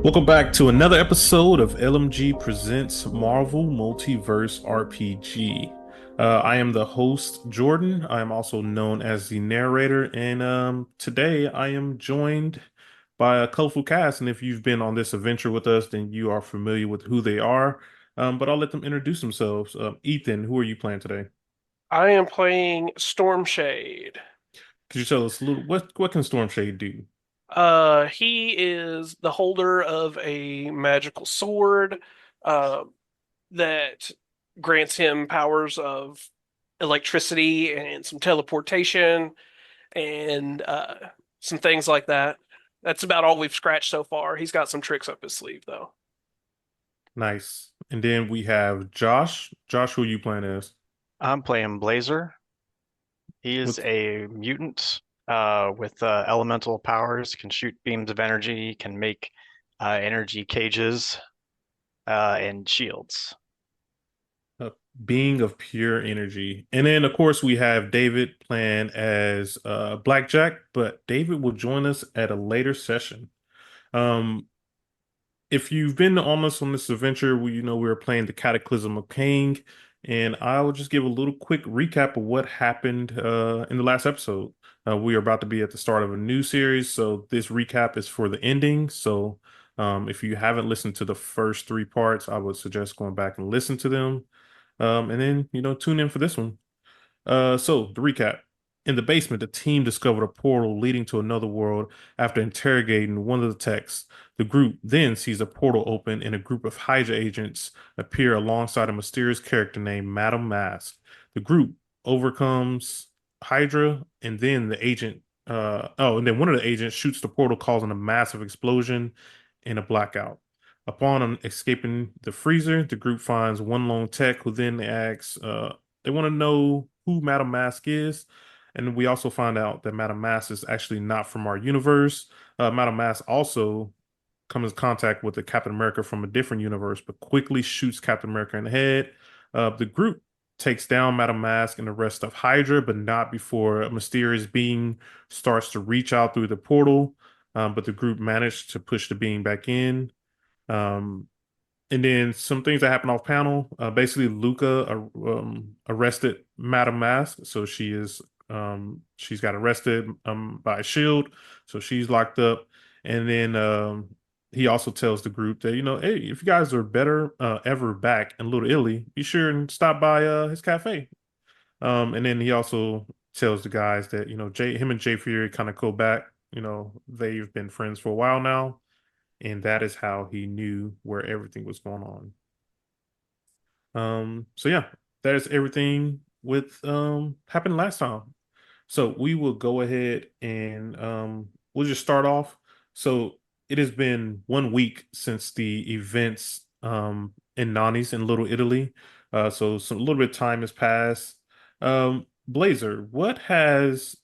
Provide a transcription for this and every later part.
Welcome back to another episode of LMG Presents Marvel Multiverse RPG. I am the host, Jordan. I am also known as the narrator, and today I am joined by a colorful cast. And if you've been on this adventure with us, then you are familiar with who they are. But I'll let them introduce themselves. Ethan, who are you playing today? I am playing Stormshade. Could you tell us a little what can Stormshade do? He is the holder of a magical sword, uh, that grants him powers of electricity and some teleportation and some things like that. That's about all we've scratched so far. He's got some tricks up his sleeve, though. Nice. And then we have Josh. Josh, who are you playing as? I'm playing Blazer. He is What's a mutant with elemental powers, can shoot beams of energy, can make energy cages and shields. a being of pure energy. And then of course we have David playing as Blackjack, but David will join us at a later session. Um if you've been on us on this adventure, we were playing the Cataclysm of Kang, and I will just give a little quick recap of what happened in the last episode. We are about to be at the start of a new series, so this recap is for the ending. So if you haven't listened to the first three parts, I would suggest going back and listen to them. And then, tune in for this one. So to recap, in the basement, the team discovered a portal leading to another world after interrogating one of the techs. The group then sees a portal open and a group of Hydra agents appear alongside a mysterious character named Madam Mask. The group overcomes Hydra, and then and then one of the agents shoots the portal, causing a massive explosion and a blackout. Upon escaping the freezer, the group finds one lone tech who then asks, they want to know who Madam Mask is. And we also find out that Madam Mask is actually not from our universe. Madam Mask also comes in contact with the Captain America from a different universe, but quickly shoots Captain America in the head. The group takes down Madam Mask and the rest of Hydra, but not before a mysterious being starts to reach out through the portal. But the group managed to push the being back in. Um, and then some things that happen off panel. Basically, Luca arrested Madame Mask, so she's got arrested by Shield, so she's locked up. And then he also tells the group that hey, if you guys are better ever back in Little Italy, be sure and stop by his cafe. And then he also tells the guys that him and Jay Fury kind of go back. They've been friends for a while now, and that is how he knew where everything was going on. So yeah, that is everything with happened last time. So we will go ahead and we'll just start off. So it has been 1 week since the events in Nani's in Little Italy. So some a little bit of time has passed. Blazer, what have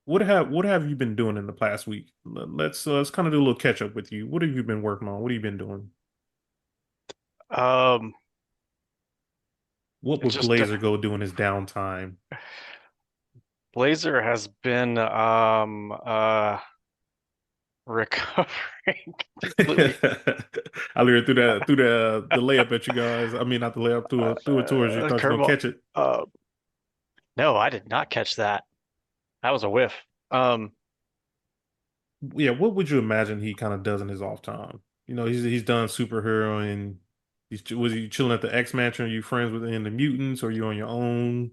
you been doing in the past week? Let's kind of do a little catch up with you. What have you been working on? What have you been doing? Um, What it's would just Blazer go do in his downtime? Blazer has been recovering completely. I literally threw the layup at you guys. I mean, not the layup, threw it towards you. Thought you were gonna Curveball. catch it. Uh, no, I did not catch that. That was a whiff. Um, Yeah, what would you imagine he kind of does in his off time? He's done superhero, and was he chilling at the X Mansion? Are you friends with any of the mutants? Or are you on your own?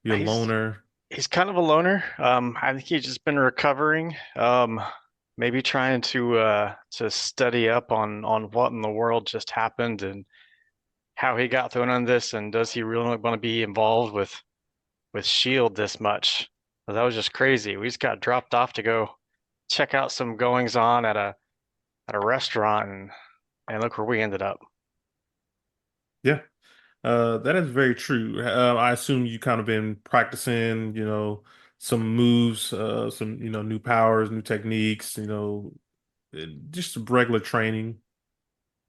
You're a he's loner. he's kind of a loner. I think he's just been recovering. Maybe trying to study up on what in the world just happened and how he got thrown on this, and does he really want to be involved with Shield this much? That was just crazy. We just got dropped off to go check out some goings on at a restaurant, and look where we ended up. Yeah. That is very true. I assume you kind of been practicing, some moves, some, new powers, new techniques, just regular training.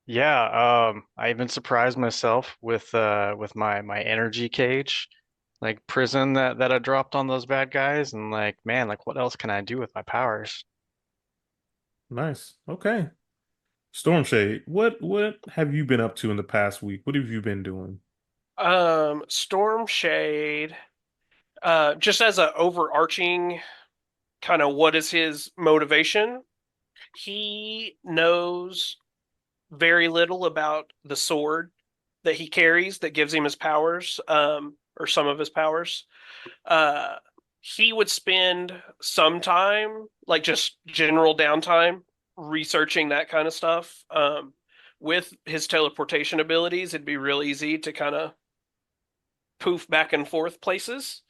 Yeah, I even surprised myself with my energy cage, like prison that I dropped on those bad guys, and like, man, like what else can I do with my powers? Nice. Okay. Stormshade, what have you been up to in the past week? What have you been doing? Storm Shade, just as an overarching kind of what is his motivation, he knows very little about the sword that he carries that gives him his powers, or some of his powers. Uh, he would spend some time, like just general downtime, researching that kind of stuff. With his teleportation abilities, it'd be real easy to kind of poof back and forth places.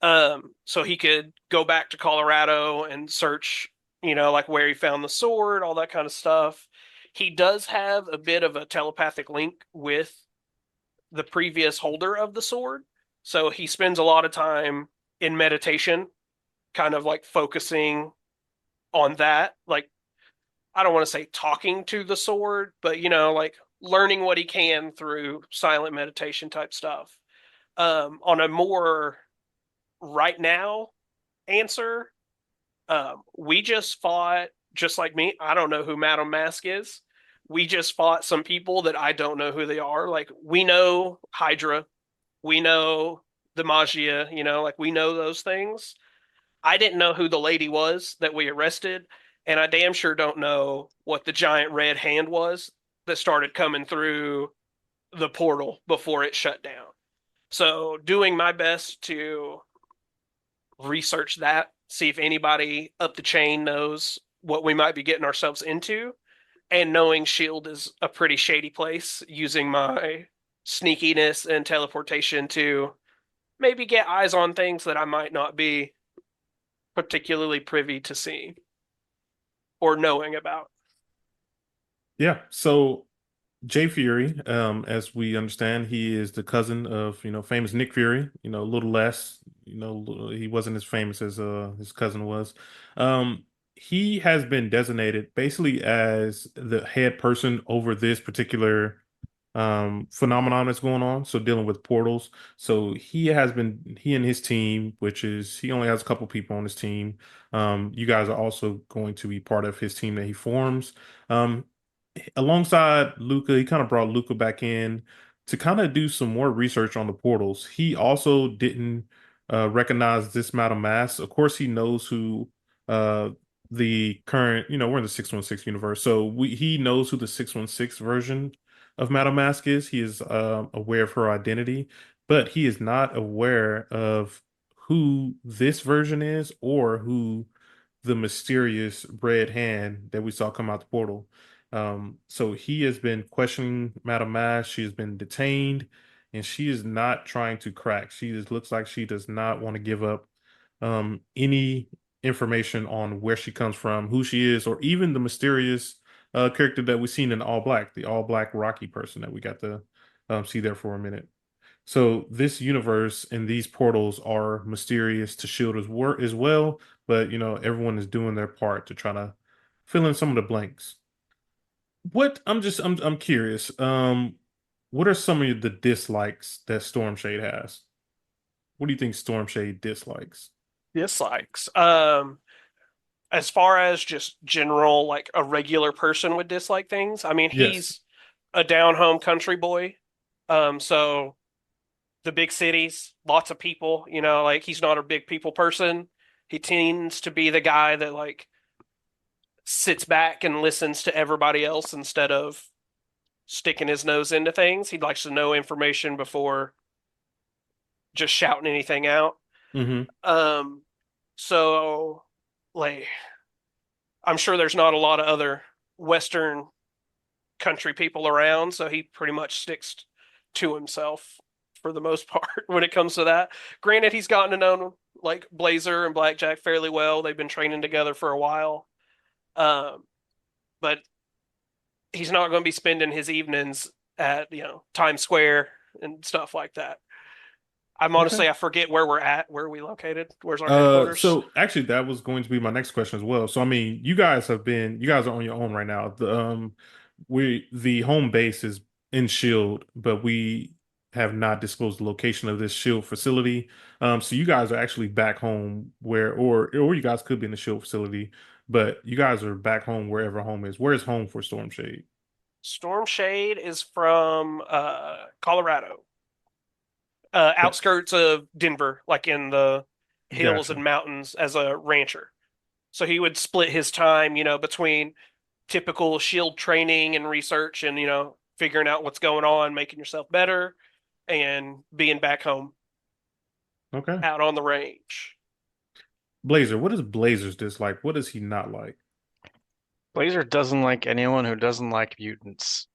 So he could go back to Colorado and search, like where he found the sword, all that kind of stuff. He does have a bit of a telepathic link with the previous holder of the sword. So he spends a lot of time in meditation, kind of like focusing on that. Like, I don't want to say talking to the sword, but, like learning what he can through silent meditation type stuff. On a more right now answer, we just fought, just like me. I don't know who Madam Mask is. We just fought some people that I don't know who they are. Like, we know Hydra, we know the Magia, like we know those things. I didn't know who the lady was that we arrested, and I damn sure don't know what the giant red hand was that started coming through the portal before it shut down. So, doing my best to research that, see if anybody up the chain knows what we might be getting ourselves into, and knowing Shield is a pretty shady place, using my sneakiness and teleportation to maybe get eyes on things that I might not be particularly privy to see or knowing about. Yeah, so Jay Fury, as we understand, he is the cousin of, famous Nick Fury, a little less, he wasn't as famous as his cousin was. He has been designated basically as the head person over this particular phenomenon that's going on, so dealing with portals. So he and his team, which is he only has a couple people on his team. You guys are also going to be part of his team that he forms. Um, Alongside Luca, he kind of brought Luca back in to kind of do some more research on the portals. He also didn't recognize this Madam Mass. Of course, he knows who uh, the current, we're in the 616 universe, so he knows who the 616 version of Madam Mask is. He is aware of her identity, but he is not aware of who this version is or who the mysterious red hand that we saw come out the portal. So he has been questioning Madame Mash. She has been detained, and she is not trying to crack. She just looks like she does not want to give up any information on where she comes from, who she is, or even the mysterious character that we've seen in All Black, the All Black Rocky person that we got to see there for a minute. So this universe and these portals are mysterious to Shield as well, but everyone is doing their part to try to fill in some of the blanks. I'm curious. What are some of the dislikes that Stormshade has? What do you think Stormshade dislikes? Dislikes. As far as just general, like a regular person would dislike things, I mean, Yes. he's a down home country boy. So the big cities, lots of people, like he's not a big people person. He tends to be the guy that like sits back and listens to everybody else instead of sticking his nose into things. He likes to know information before just shouting anything out. Hmm. Um, so like I'm sure there's not a lot of other Western country people around, so he pretty much sticks to himself for the most part when it comes to that. Granted, he's gotten to know like Blazer and Blackjack fairly well. They've been training together for a while. Um, but he's not going to be spending his evenings at, Times Square and stuff like that. Okay. I forget where we're at. Where are we located? Where's our headquarters? So actually that was going to be my next question as well. So I mean, you guys are on your own right now. The home base is in Shield, but we have not disclosed the location of this shield facility. So you guys are actually back home where, or you guys could be in the shield facility, but you guys are back home wherever home is. Where is home for Storm Shade? Storm Shade is from Colorado, outskirts of Denver, like in the hills Gotcha. and mountains as a rancher. So he would split his time, between typical shield training and research and, figuring out what's going on, making yourself better, and being back home Okay. out on the range. Blazer, what is Blazer's dislike? What does he not like? Blazer doesn't like anyone who doesn't like mutants.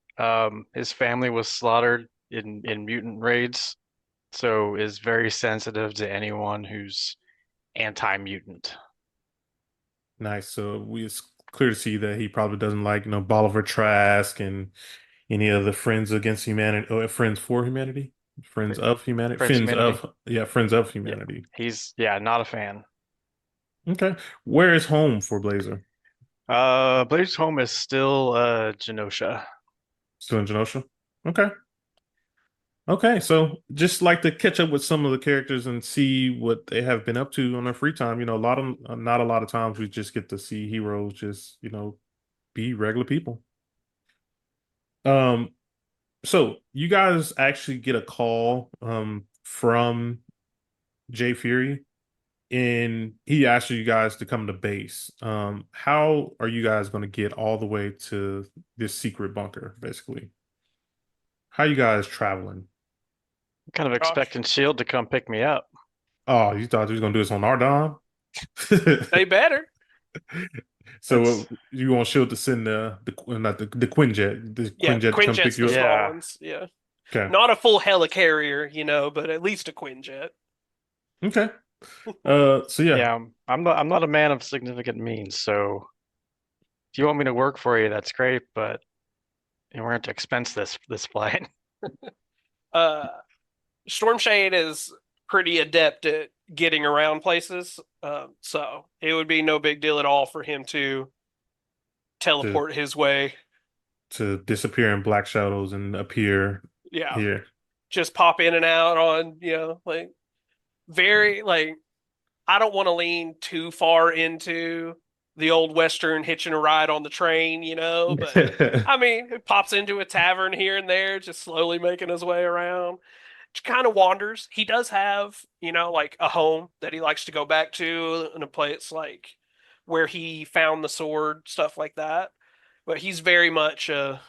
His family was slaughtered in mutant raids, so is very sensitive to anyone who's anti-mutant. Nice. So it's clear to see that he probably doesn't like, Bolivar Trask and any of the Friends Against Humanity, or Friends for Humanity, Friends of Humanity, Friends Humanity. Friends of Yeah, Humanity. he's yeah, not a fan. Okay. Where is home for Blazer? Blazer's home is still Genosha. Still in Genosha? Okay. Okay. So just like to catch up with some of the characters and see what they have been up to on their free time. A lot of not a lot of times we just get to see heroes just, be regular people. Um, so you guys actually get a call from Jay Fury, and he asked you guys to come to base. How are you guys going to get all the way to this secret bunker, basically? How you guys traveling? I'm kind of Gosh, expecting Shield to come pick me up. Oh, you thought you was gonna do this on our dime? they better. So It's you want Shield to send not the Yeah, Quinjet to come pick Quinjet's the you up? small yeah. ones. Yeah. Okay, Not a full helicarrier, but at least a Quinjet. okay. So yeah, Yeah, I'm not a man of significant means, so if you want me to work for you, that's great, but we're going to expense this flight. Uh, Stormshade is pretty adept at getting around places, so it would be no big deal at all for him to to teleport his way. disappear in black shadows and appear Yeah, here. just pop in and out on, like very like I don't want to lean too far into the old Western hitching a ride on the train, but I mean, it pops into a tavern here and there, just slowly making his way around. Just kind of wanders. He does have, like a home that he likes to go back to in a place like where he found the sword, stuff like that. But he's very much a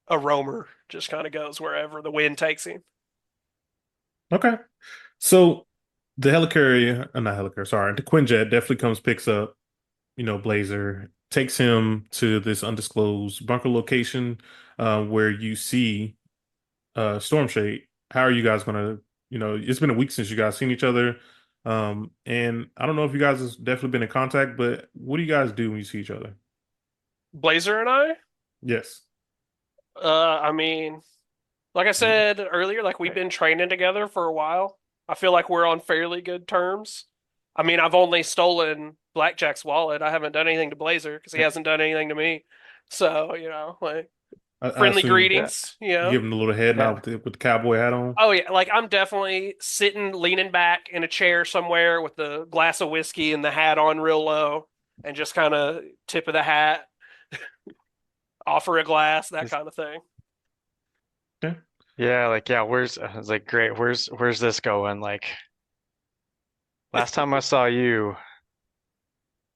roamer, just kind of goes wherever the wind takes him. Okay, so the helicarrier, not helicarrier, sorry, the Quinjet definitely comes, picks up, Blazer, takes him to this undisclosed bunker location, where you see Storm Shade. How are you guys gonna, it's been a week since you guys seen each other. And I don't know if you guys have definitely been in contact, but what do you guys do when you see each other? Blazer and I, Yes. I mean, like I said earlier, like we've been training together for a while. I feel like we're on fairly good terms. I mean, I've only stolen Blackjack's wallet. I haven't done anything to Blazer because he hasn't done anything to me. So, like I friendly assume Yeah, you greetings. give him the little head nod yeah. with the cowboy hat on. Oh yeah, like I'm definitely sitting leaning back in a chair somewhere with the glass of whiskey and the hat on real low and just kind of tip of the hat, offer a glass, that Just kind of thing. Okay. yeah, like yeah, where's I was like, great, where's this going? Like last time I saw you,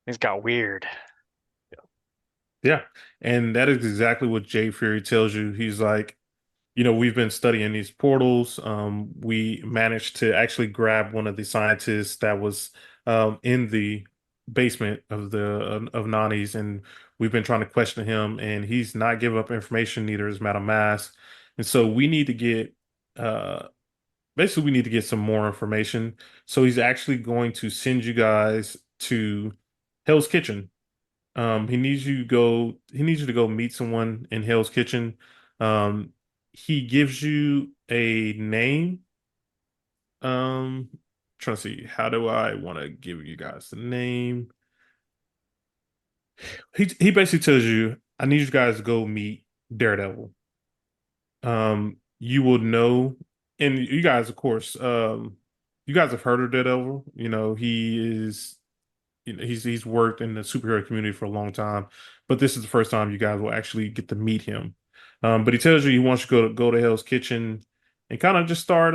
things got weird. Yeah. And that is exactly what Jay Fury tells you. He's like, we've been studying these portals. We managed to actually grab one of the scientists that was in the basement of Nani's, and we've been trying to question him, and he's not giving up information. Neither is Madame Mask, and so we need to get basically we need to get some more information. So he's actually going to send you guys to Hell's Kitchen. He needs you to go meet someone in Hell's Kitchen. Um, he gives you a name. Trying to see, how do I want to give you guys the name? He basically tells you, I need you guys to go meet Daredevil. You will know and you guys, of course, you guys have heard of Daredevil. You know, he is, you know, he's worked in the superhero community for a long time, but this is the first time you guys will actually get to meet him. But he tells you he wants you to go to Hell's Kitchen and kind of just start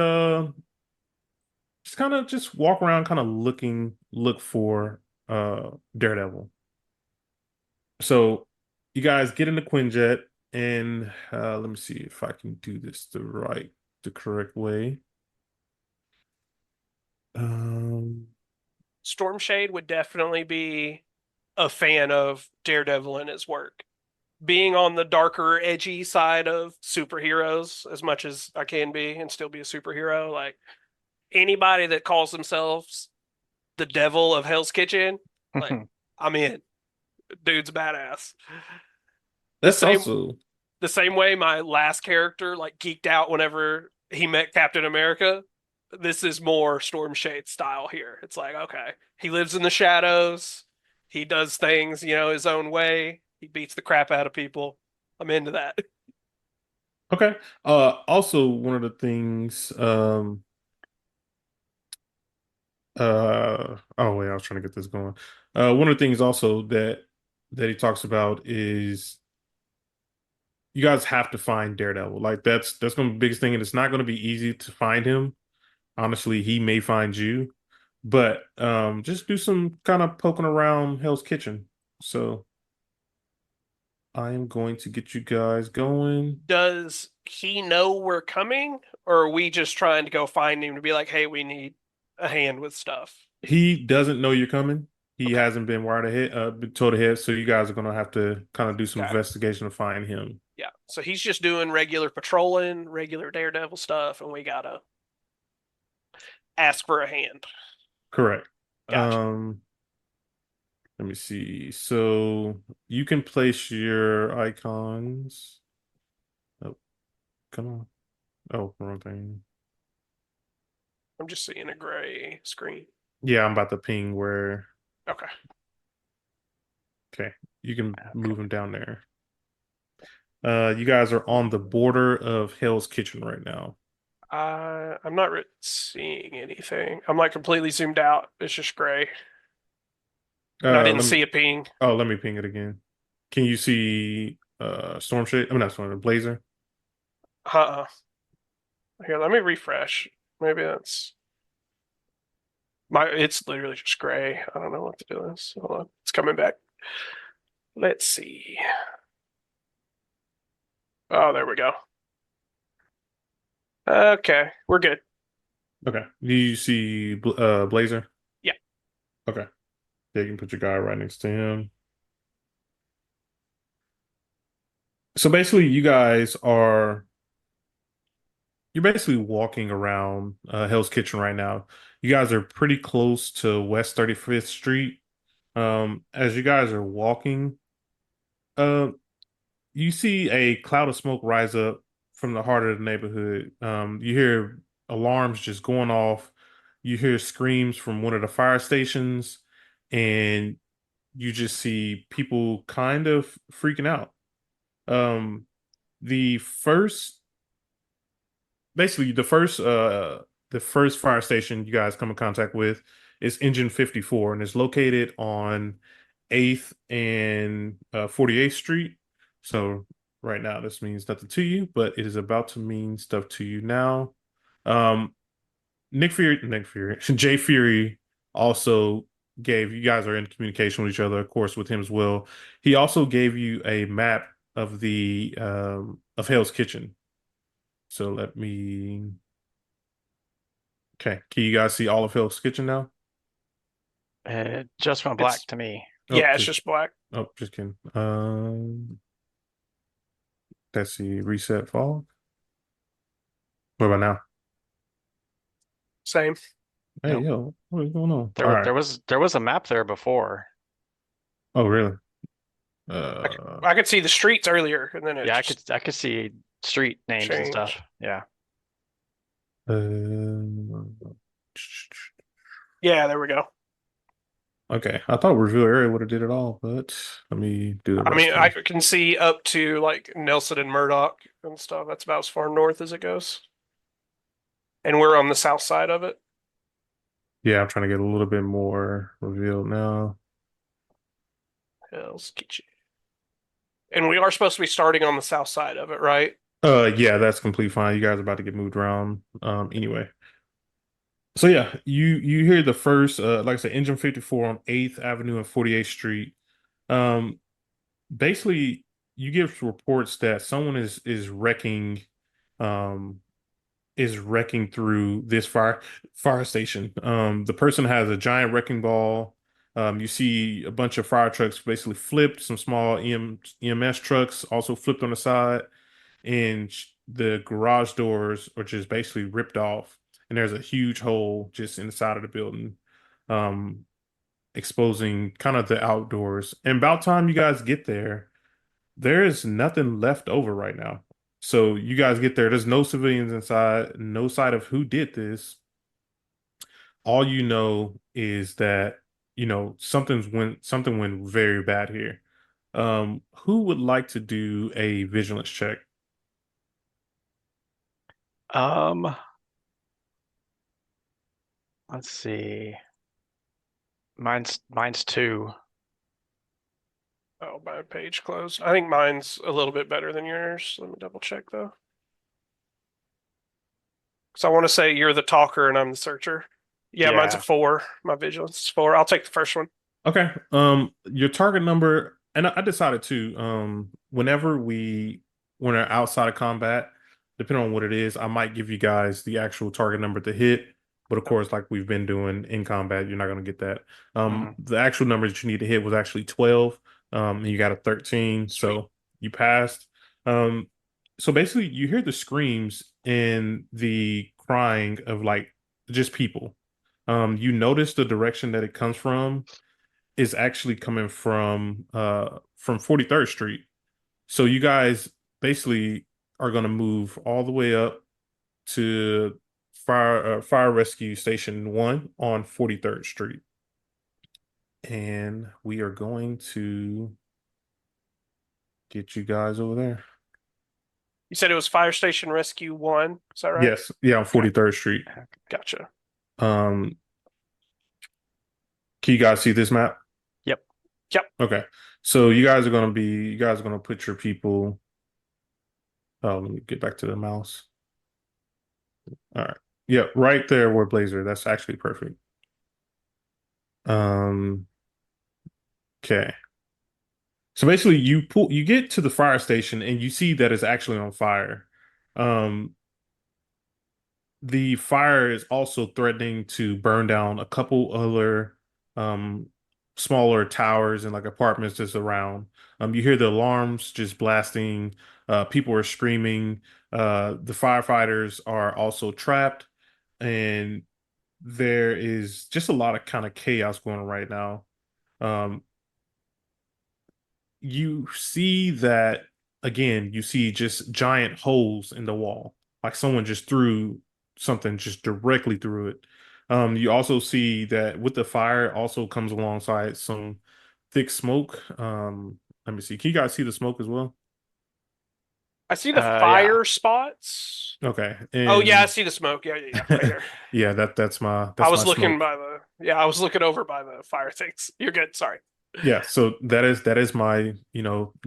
just kind of just walk around, kind of look for Daredevil. So you guys get in the Quinjet, and let me see if I can do this the correct way. Um, Stormshade would definitely be a fan of Daredevil and his work. Being on the darker, edgy side of superheroes as much as I can be and still be a superhero, like anybody that calls themselves the devil of Hell's Kitchen, like I'm in. Dude's badass. The that's same also the same way my last character like geeked out whenever he met Captain America. This is more Storm Shade style here. It's like, okay, he lives in the shadows. He does things, his own way. He beats the crap out of people. I'm into that. okay. Also one of the things, oh wait, I was trying to get this going. One of the things also that he talks about is you guys have to find Daredevil. Like that's gonna be the biggest thing, and it's not gonna be easy to find him. Honestly, he may find you, but just do some kind of poking around Hell's Kitchen. So I am going to get you guys going. Does he know we're coming, or are we just trying to go find him to be like, hey, we need a hand with stuff? He doesn't know you're coming. He Okay, hasn't been wired ahead, been told ahead, so you guys are gonna have to kind of do some okay. investigation to find him. Yeah. So he's just doing regular patrolling, regular Daredevil stuff, and we gotta ask for a hand. Correct. Gotcha. Um, Let me see. So you can place your icons. Oh, come on. Oh, wrong thing. I'm just seeing a gray screen. Yeah, I'm about to ping where. Okay. Okay, you can Okay. move him down there. You guys are on the border of Hell's Kitchen right now. I'm not seeing anything. I'm like completely zoomed out. It's just gray, and I didn't Let me. see a ping. Oh, let me ping it again. Can you see Storm Shade? I'm not Storm Blazer. Uh-uh. Here, let me refresh. Maybe that's my. It's literally just gray. I don't know what to do with this. Hold on. It's coming back. Let's see. Oh, there we go. Okay, we're good. Okay. Do you see Blazer? Yeah. Okay. Yeah, you can put your guy right next to him. So basically, you're basically walking around Hell's Kitchen right now. You guys are pretty close to West 35th Street. As you guys are walking, uh, you see a cloud of smoke rise up from the heart of the neighborhood. You hear alarms just going off. You hear screams from one of the fire stations, and you just see people kind of freaking out. Um, the first basically the first fire station you guys come in contact with is engine 54, and it's located on 8th and 48th Street. So right now this means nothing to you, but it is about to mean stuff to you now. um Nick Fury Jay Fury also gave you guys are in communication with each other, of course, with him as well. He also gave you a map of the of Hell's Kitchen. So let me. Okay. Can you guys see all of Hell's Kitchen now? It just went black It's to me. Oh, yeah, it's just just black. just kidding. Let's see. Reset fog. What about now? Same. Hey, Nope. yo, what is going on? There All were right. there was a map there before. Oh, really? I, c- Uh, I could see the streets earlier, and then it Yeah, just I could see street names and stuff. changed. Yeah. uh, Yeah, there we go. okay. I thought reveal area would have did it all, but let me do the I rest mean, of I them. can see up to like Nelson and Murdoch and stuff. That's about as far north as it goes. and we're on the south side of it. Yeah, I'm trying to get a little bit more revealed now. Hell's Kitchen. And we are supposed to be starting on the south side of it, right? Yeah, that's completely fine. You guys are about to get moved around. Anyway. So yeah, you hear the first, like I said, Engine 54 on 8th Avenue and 48th Street. Um, Basically, you get reports that someone um, is wrecking through this fire station. The person has a giant wrecking ball. You see a bunch of fire trucks basically flipped, some small EMS trucks also flipped on the side, and the garage doors are just basically ripped off, and there's a huge hole just inside of the building, um, exposing kind of the outdoors. And about time you guys get there, there is nothing left over right now. So you guys get there, there's no civilians inside, no sight of who did this. All you know is that, something went very bad here. Who would like to do a vigilance check? Um, let's see. Mine's two. Oh, my page closed. I think mine's a little bit better than yours. Let me double check though. Because I want to say you're the talker and I'm the searcher. Yeah, mine's a Yeah. 4. My vigilance is 4. I'll take the first one. Okay. Your target number, and I decided to, when we're outside of combat, depending on what it is, I might give you guys the actual target number to hit. But of Oh, course, like we've been doing in combat, you're not going to get that. Hmm. The actual number that you need to hit was actually 12. And you got a 13, sweet. so you passed. Um, so basically, you hear the screams and the crying of like just people. You notice the direction that it comes from is actually coming from 43rd Street. So you guys basically are going to move all the way up to fire rescue station 1 on 43rd Street. And we are going to get you guys over there. You said it was Fire Station Rescue 1. Is that right? Yes, yeah, on Okay, 43rd Street. gotcha. Um, can you guys see this map? Yep. Yep. Okay. So you guys are gonna put your people. Oh, let me get back to the mouse. All right. Yeah, right there where Blazer. That's actually perfect. Um, okay. So basically you get to the fire station and you see that it's actually on fire. Um, the fire is also threatening to burn down a couple other um smaller towers and like apartments just around. You hear the alarms just blasting, people are screaming, the firefighters are also trapped, and there is just a lot of kind of chaos going on right now. Um, you see that again, you see just giant holes in the wall, like someone just threw something just directly through it. You also see that with the fire also comes alongside some thick smoke. Let me see. Can you guys see the smoke as well? I see the Yeah. fire spots. Okay. Oh yeah, I And see the smoke. Yeah, yeah, yeah, right here. yeah, that's my I that's my was looking smoke. by the I was looking over by the fire things. You're good. Sorry. Yeah, so that is my,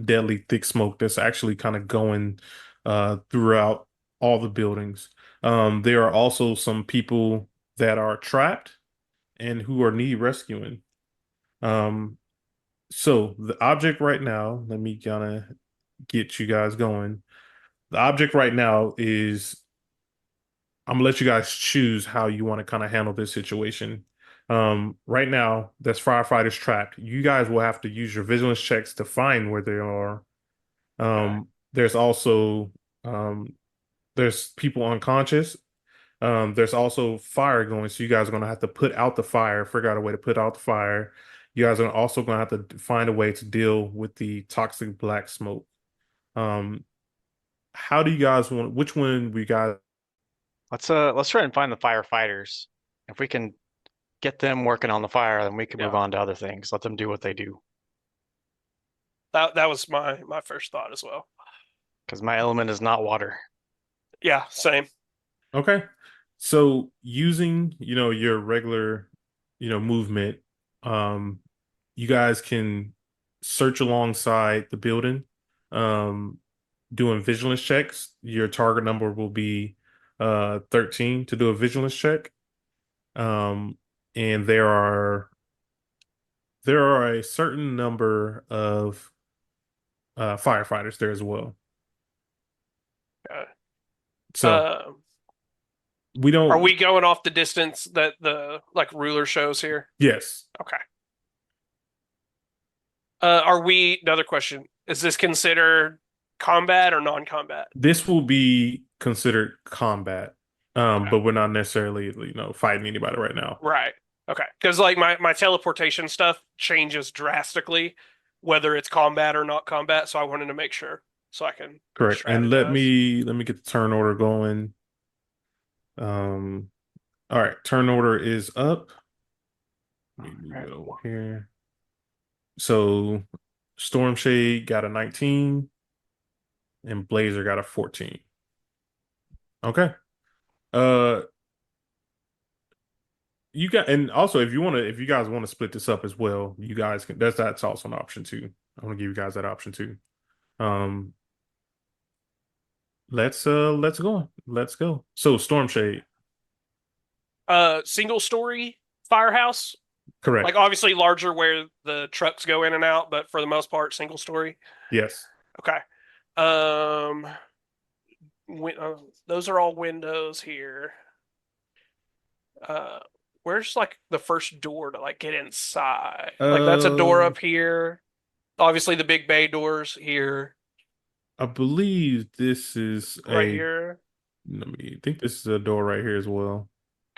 deadly thick smoke that's actually kind of going throughout all the buildings. There are also some people that are trapped and who are need rescuing. Um, so the object right now, let me kind of get you guys going. The object right now is I'm gonna let you guys choose how you want to kind of handle this situation. Right now, there's firefighters trapped. You guys will have to use your vigilance checks to find where they are. Okay. There's also um, there's people unconscious. There's also fire going, so you guys are gonna have to put out the fire, figure out a way to put out the fire. You guys are also gonna have to find a way to deal with the toxic black smoke. Um, how do you guys want? Which one we got? Let's try and find the firefighters. If we can get them working on the fire, then we can move Yeah. on to other things. Let them do what they do. That was my first thought as well. Because my element is not water. Yeah, same. Okay. So using, your regular, movement, um, you guys can search alongside the building, um, doing vigilance checks. Your target number will be 13 to do a vigilance check. Um, and there are a certain number of firefighters there as well. Uh, So uh, we are don't, we going off the distance that the like ruler shows here? yes, Okay. Are we, another question, is this considered combat or non-combat? this will be considered combat, Okay. but we're not necessarily, fighting anybody right now. Right. Okay. Because like my teleportation stuff changes drastically, whether it's combat or not combat. So I wanted to make sure so I can Correct. And let strategize. me let me get the turn order going. Um, all right, turn order is up. Let me move Right. it over here. So Storm Shade got a 19 and Blazer got a 14. Okay. Uh you got, and also if you guys want to split this up as well, you guys can, that's also an option too. I want to give you guys that option too. Um let's go. Let's go. So Storm Shade, Single story firehouse. correct. Like obviously larger where the trucks go in and out, but for the most part, single story. Yes. Okay. Um, win those are all windows here. Uh, where's like the first door to like get inside? Like that's a door Uh up here. Obviously the big bay doors here, I believe this is right a here. let me think this is a door right here as well.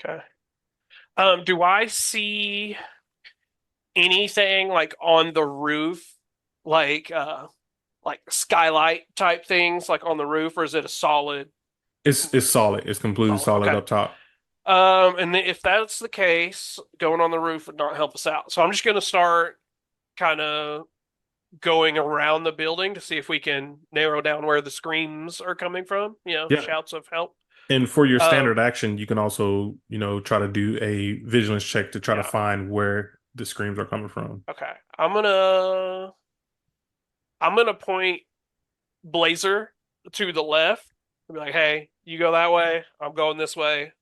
Okay. Do I see anything like on the roof, like skylight type things, like on the roof, or is it a solid? It's solid. It's completely Solid. solid Okay. up top. And if that's the case, going on the roof would not help us out. So I'm just going to start kind of going around the building to see if we can narrow down where the screams are coming from. Yeah. Shouts of help. And for your Um, standard action, you can also, try to do a vigilance check to try to yeah. find where the screams are coming from. Okay. I'm gonna point Blazer to the left and be like, "Hey, you go that way. I'm going this way."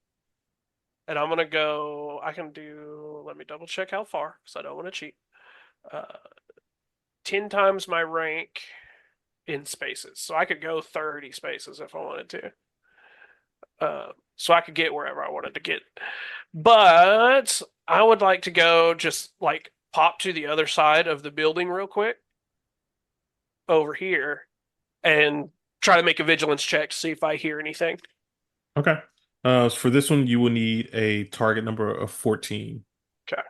And I'm gonna go. I can do. Let me double check how far because I don't want to cheat. Uh, 10 times my rank in spaces, so I could go 30 spaces if I wanted to. So I could get wherever I wanted to get. But I would like to go just like pop to the other side of the building real quick over here and try to make a vigilance check to see if I hear anything. Okay. So for this one, you will need a target number of 14. Okay.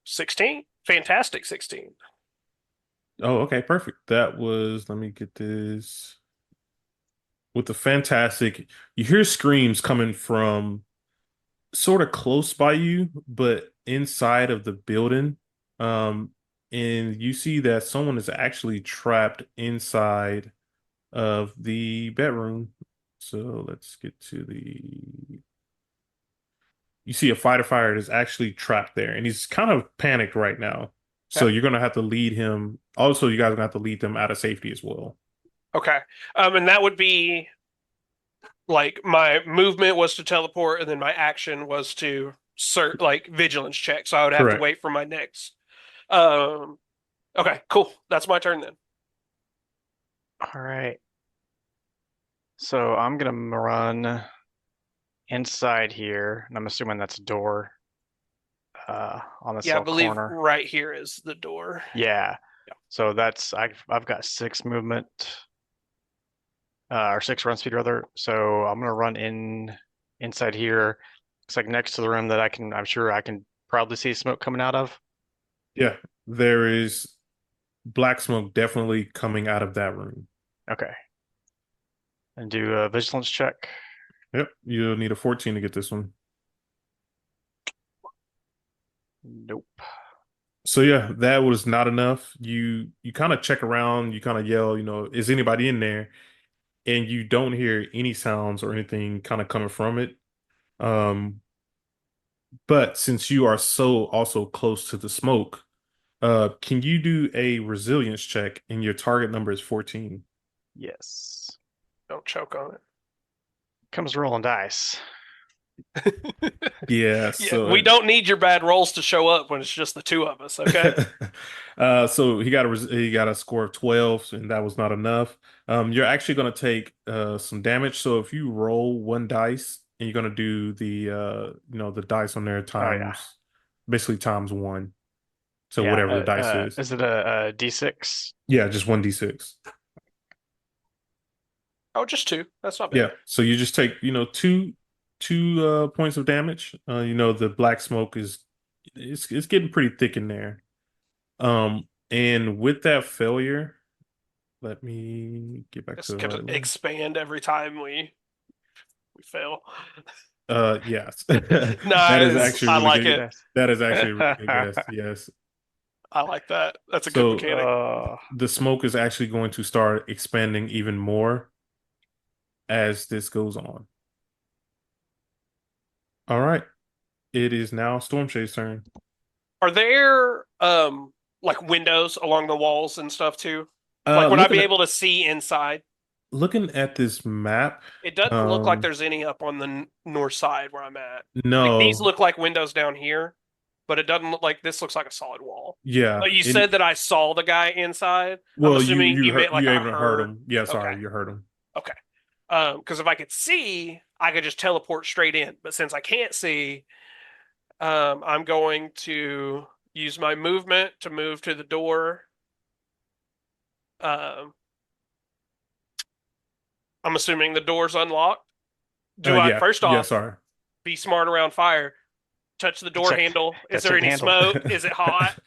16. Fantastic 16. Oh, okay, perfect. That was, let me get this. With the fantastic, you hear screams coming from sort of close by you, but inside of the building. Um, and you see that someone is actually trapped inside of the bedroom. So let's get to the. You see a fighter is actually trapped there, and he's kind of panicked right now. So Okay. you're gonna have to lead him. Also, you guys are gonna have to lead them out of safety as well. Okay. And that would be like my movement was to teleport, and then my action was to like vigilance check. So I would have to Correct. wait for my next. Um, okay, cool. That's my turn then. All right. So I'm gonna run inside here, and I'm assuming that's a door on this Yeah, I little believe corner. right here is the door. Yeah. Yeah. So that's I've got 6 movement, or 6 run speed rather. So I'm gonna run inside here. It's like next to the room that I'm sure I can probably see smoke coming out of. Yeah, there is black smoke definitely coming out of that room. Okay. And do a vigilance check. Yep, you'll need a 14 to get this one. Nope. So yeah, that was not enough. You kind of check around, you kind of yell, is anybody in there? and you don't hear any sounds or anything kind of coming from it. Um, but since you are so also close to the smoke, can you do a resilience check? And your target number is 14. Yes. Don't choke on Comes rolling dice. Yeah, Yeah, so we don't need your bad rolls to show up when it's just the two of us, okay? so he got a score of 12, and that was not enough. You're actually going to take some damage. So if you roll one dice, and you're going to do the the dice on there Oh yeah. times basically times one. So Yeah. whatever the dice is. Is it a D6? Yeah, just 1d6. Oh, just two. That's not Yeah. bad. So you just take, two points of damage. The black smoke is it's getting pretty thick in there. And with that failure, let me get back to It's the gonna right list. expand every time we fail. Yes. That is Nice. actually I really like Good it. good. dice. That is actually a really good guess. Yes. I like that. That's a good So mechanic. the smoke is actually going to start expanding even more as this goes on. All right. It is now Stormshade's turn. Are there like windows along the walls and stuff too? Like would I Looking be at able to see inside? this map, It doesn't look like um, there's any up on the north side where I'm at. Like these no, look like windows down here, but it doesn't look like this looks like a solid wall. yeah, But you and said that I saw the guy inside. I'm well, you assuming you you heard meant like you I able to hurt heard. him. Yeah, Okay. sorry, you heard him. Okay. Because if I could see, I could just teleport straight in. But since I can't see, I'm going to use my movement to move to the door. Um, I'm assuming the door's unlocked. Do I, Yeah, first yeah, off, sorry. be smart around fire? Touch the door Check. handle. Is Gotta there check the any handle. smoke? Is it hot?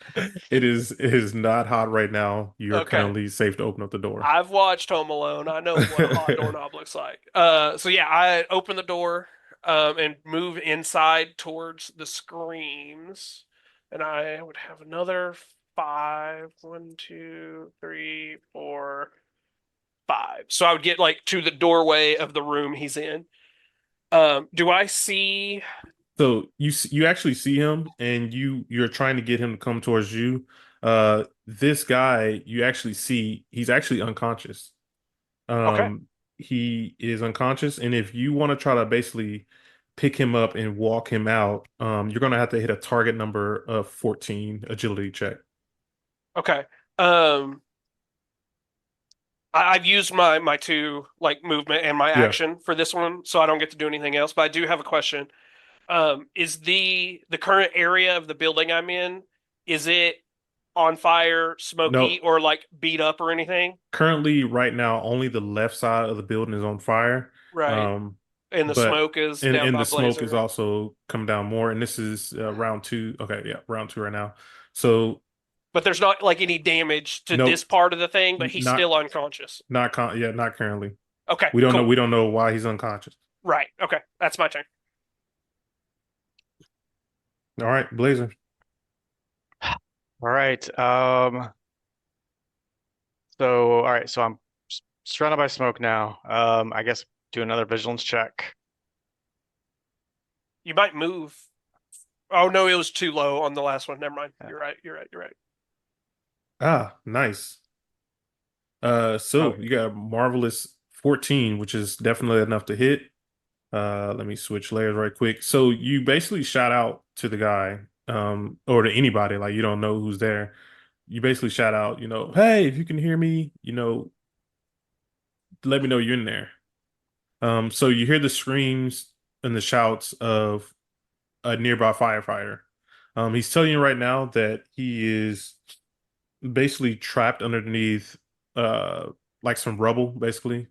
It is not hot right now. You're Okay. currently safe to open up the door. I've watched Home Alone. I know what a hot doorknob looks like. So yeah, I open the door and move inside towards the screams, and I would have another five. 1, 2, 3, 4, 5. So I would get like to the doorway of the room he's in. Do I see? So you actually see him, and you're trying to get him to come towards you. This guy, you actually see he's actually unconscious. Okay, He is unconscious, and if you want to try to basically pick him up and walk him out, you're gonna have to hit a target number of 14 agility check. okay. I've used my two like movement and my Yeah. action for this one, so I don't get to do anything else. But I do have a question. Is the current area of the building I'm in, is it on fire, smoky, No, or like beat up or anything? currently right now only the left side of the building is on fire. Right. Um, And the but smoke is and down and by the smoke is Blazer. also come down more. And this is round two. Okay, yeah, round two right now. So But there's not like any damage to this nope, part of the thing, but he's not still unconscious. yeah, not currently. Okay, We don't know. cool. We don't know why he's unconscious. Right. Okay. That's my turn. All right, Blazer. All right. All right. So I'm surrounded by smoke now. I guess do another vigilance check. You might move. Oh no, it was too low on the last one. Never mind. Yeah. You're right. You're right. You're right. Ah, nice. Oh, So you got a marvelous 14, which is definitely enough to hit. Let me switch layers right quick. So you basically shout out to the guy, or to anybody, like you don't know who's there. You basically shout out, hey, if you can hear me, let me know you're in there. So you hear the screams and the shouts of a nearby firefighter. He's telling you right now that he is basically trapped underneath uh like some rubble basically,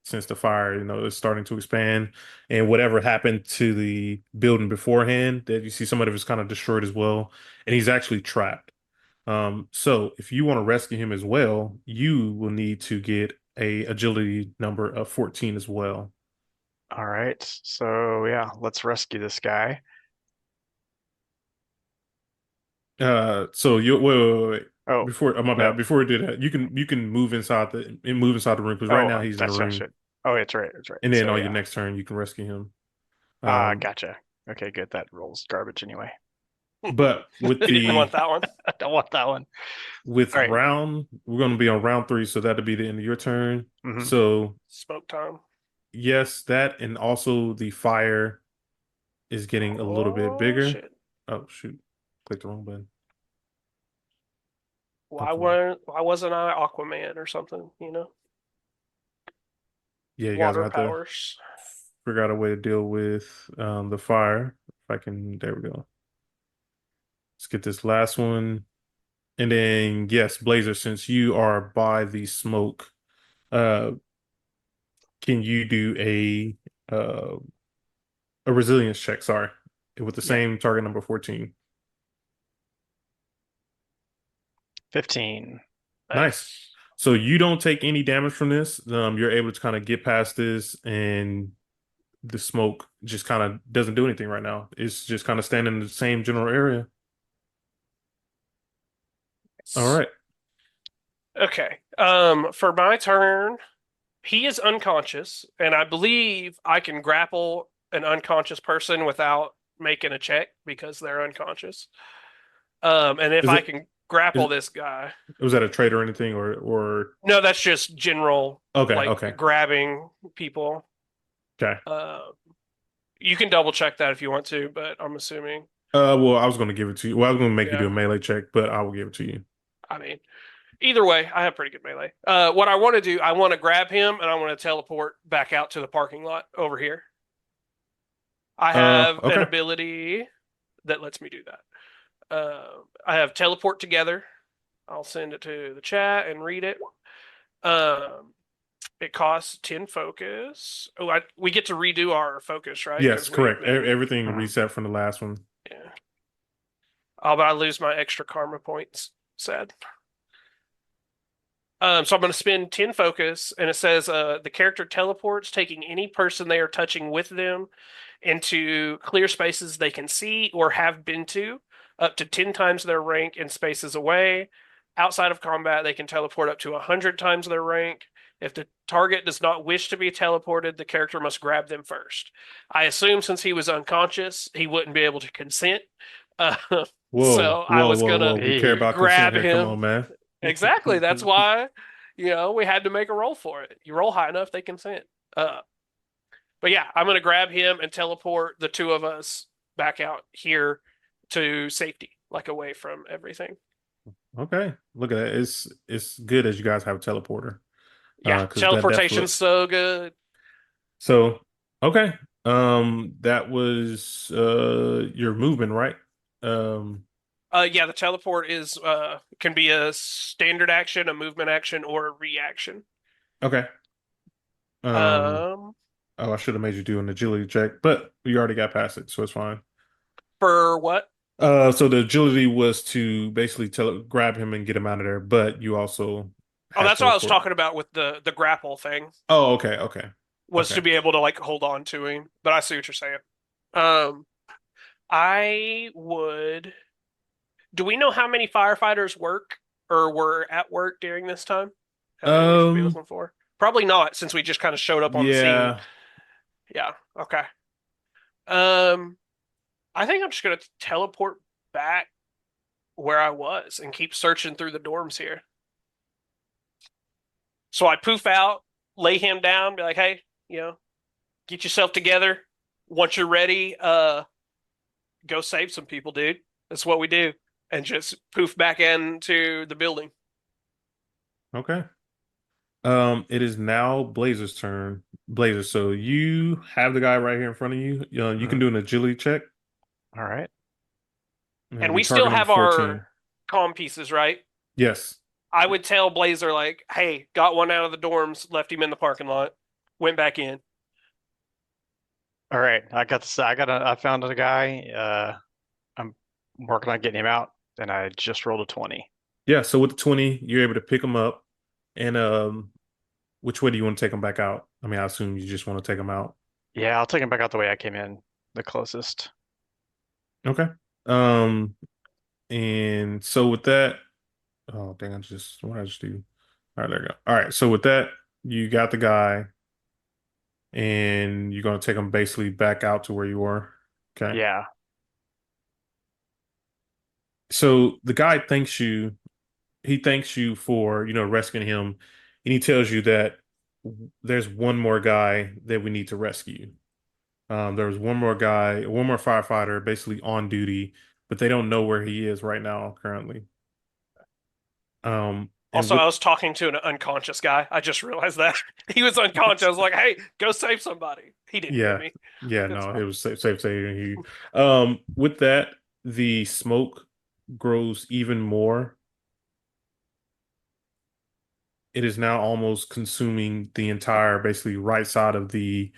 since the fire is starting to expand, and whatever happened to the building beforehand, that you see some of it is kind of destroyed as well, and he's actually trapped. So if you want to rescue him as well, you will need to get a agility number of 14 as well. all right. So yeah, let's rescue this guy. So you wait, wait, wait, wait. Oh, Before, oh my bad. no. Before we do that, you can move inside the room because right Oh, now he's in the that's what I room, should. Oh, it's right. It's right. and then So on your yeah. next turn you can rescue him. Ah, Um, gotcha. Okay, good. That rolls garbage anyway. but with You didn't the want that one. I don't want that one. with All right. round, we're going to be on round three, so that'll be the end of your turn. Mm-hmm. So Smoke time. yes, that and also the fire is getting a little bit Oh bigger. shit! Oh shoot, clicked the wrong button. Why Okay. weren't? Why wasn't I Aquaman or something? You know, Yeah, you guys will water have to powers. figure out a way to deal with the fire. If I can, there we go. Let's get this last one. And then, yes, Blazer, since you are by the smoke, uh, can you do a resilience check? Sorry, with the Yeah. same target number 14. 15. Nice. Nice. So you don't take any damage from this. You're able to kind of get past this, and the smoke just kind of doesn't do anything right now. It's just kind of standing in the same general area. All right. Okay. For my turn, he is unconscious, and I believe I can grapple an unconscious person without making a check because they're unconscious. And if Is I it can is grapple this guy, was that a trade or anything or no, that's just general, okay, like okay. grabbing people. Okay. Uh, you can double check that if you want to, but I'm assuming, Well, I was going to give it to you. Well, I was going to make you do yeah. a melee check, but I will give it to you. I mean, either way, I have pretty good melee. What I want to do, I want to grab him and I want to teleport back out to the parking lot over here. I have an Okay. ability that lets me do that. I have teleport together. I'll send it to the chat and read it. Um, it costs 10 focus. Oh, we get to redo our focus, right? Yes, Because we've correct. been, Everything Mhm. reset from the last one. yeah. Oh, but I lose my extra karma points. Sad. So I'm going to spend 10 focus, and it says the character teleports, taking any person they are touching with them into clear spaces they can see or have been to, up to 10 times their rank in spaces away. Outside of combat, they can teleport up to 100 times their rank. If the target does not wish to be teleported, the character must grab them first. I assume since he was unconscious, he wouldn't be able to consent. Uh, Whoa, so I whoa, was whoa, going whoa. to We care Hey. about consent grab here. Come him. on, man. Exactly. That's why, we had to make a roll for it. You roll high enough, they consent. Uh, but yeah, I'm gonna grab him and teleport the two of us back out here to safety, like away from everything. Okay. Look at that. It's good as you guys have a teleporter. Yeah, Because that definitely teleportation's so good. so okay. That was your movement, right? Um, Yeah, the teleport is can be a standard action, a movement action, or a reaction. okay. Um, Um, oh, I should have made you do an agility check, but you already got past it, so it's fine. for what? So the agility was to basically grab him and get him out of there, but you also Oh, had that's what I was teleport. talking about with the grapple thing, Oh, okay, okay, was okay. to be able to like hold on to him. But I see what you're saying. Um, I would. Do we know how many firefighters work or were at work during this time? How many we should be Um, looking for? Probably not, since we just kind of showed up on the scene. yeah, Yeah. Okay. Um, I think I'm just gonna teleport back where I was and keep searching through the dorms here. So I poof out, lay him down, be like, "Hey, get yourself together. Once you're ready, go save some people, dude. That's what we do." And just poof back into the building. okay. It is now Blazer's turn. Blazer, so you have the guy right here in front of you. You can Mhm. do an agility check. All right. It'll And be we still target number have 14. our comm pieces, right? Yes. I would tell Blazer, like, hey, got one out of the dorms, left him in the parking lot, went back in. All right. I found a guy. I'm working on getting him out, and I just rolled a 20. Yeah, so with the 20, you're able to pick him up. And which way do you want to take him back out? I mean, I assume you just want to take him out. Yeah, I'll take him back out the way I came in, the closest. Okay. Um, and so with that, Oh, dang, what did I just do? All right, there you go. All right, so with that, you got the guy, and you're gonna take him basically back out to where you were. Okay. Yeah. So the guy he thanks you for, rescuing him, and he tells you that there's one more guy that we need to rescue. There's one more guy, one more firefighter basically on duty, but they don't know where he is right now currently. And Also, with I was talking to an unconscious guy. I just realized that he was unconscious. I was like, "Hey, go save somebody." He didn't hear Yeah, me. yeah, It's no, fine. it was safe saying you. With that, the smoke grows even more. It is now almost consuming the entire, basically, right side of the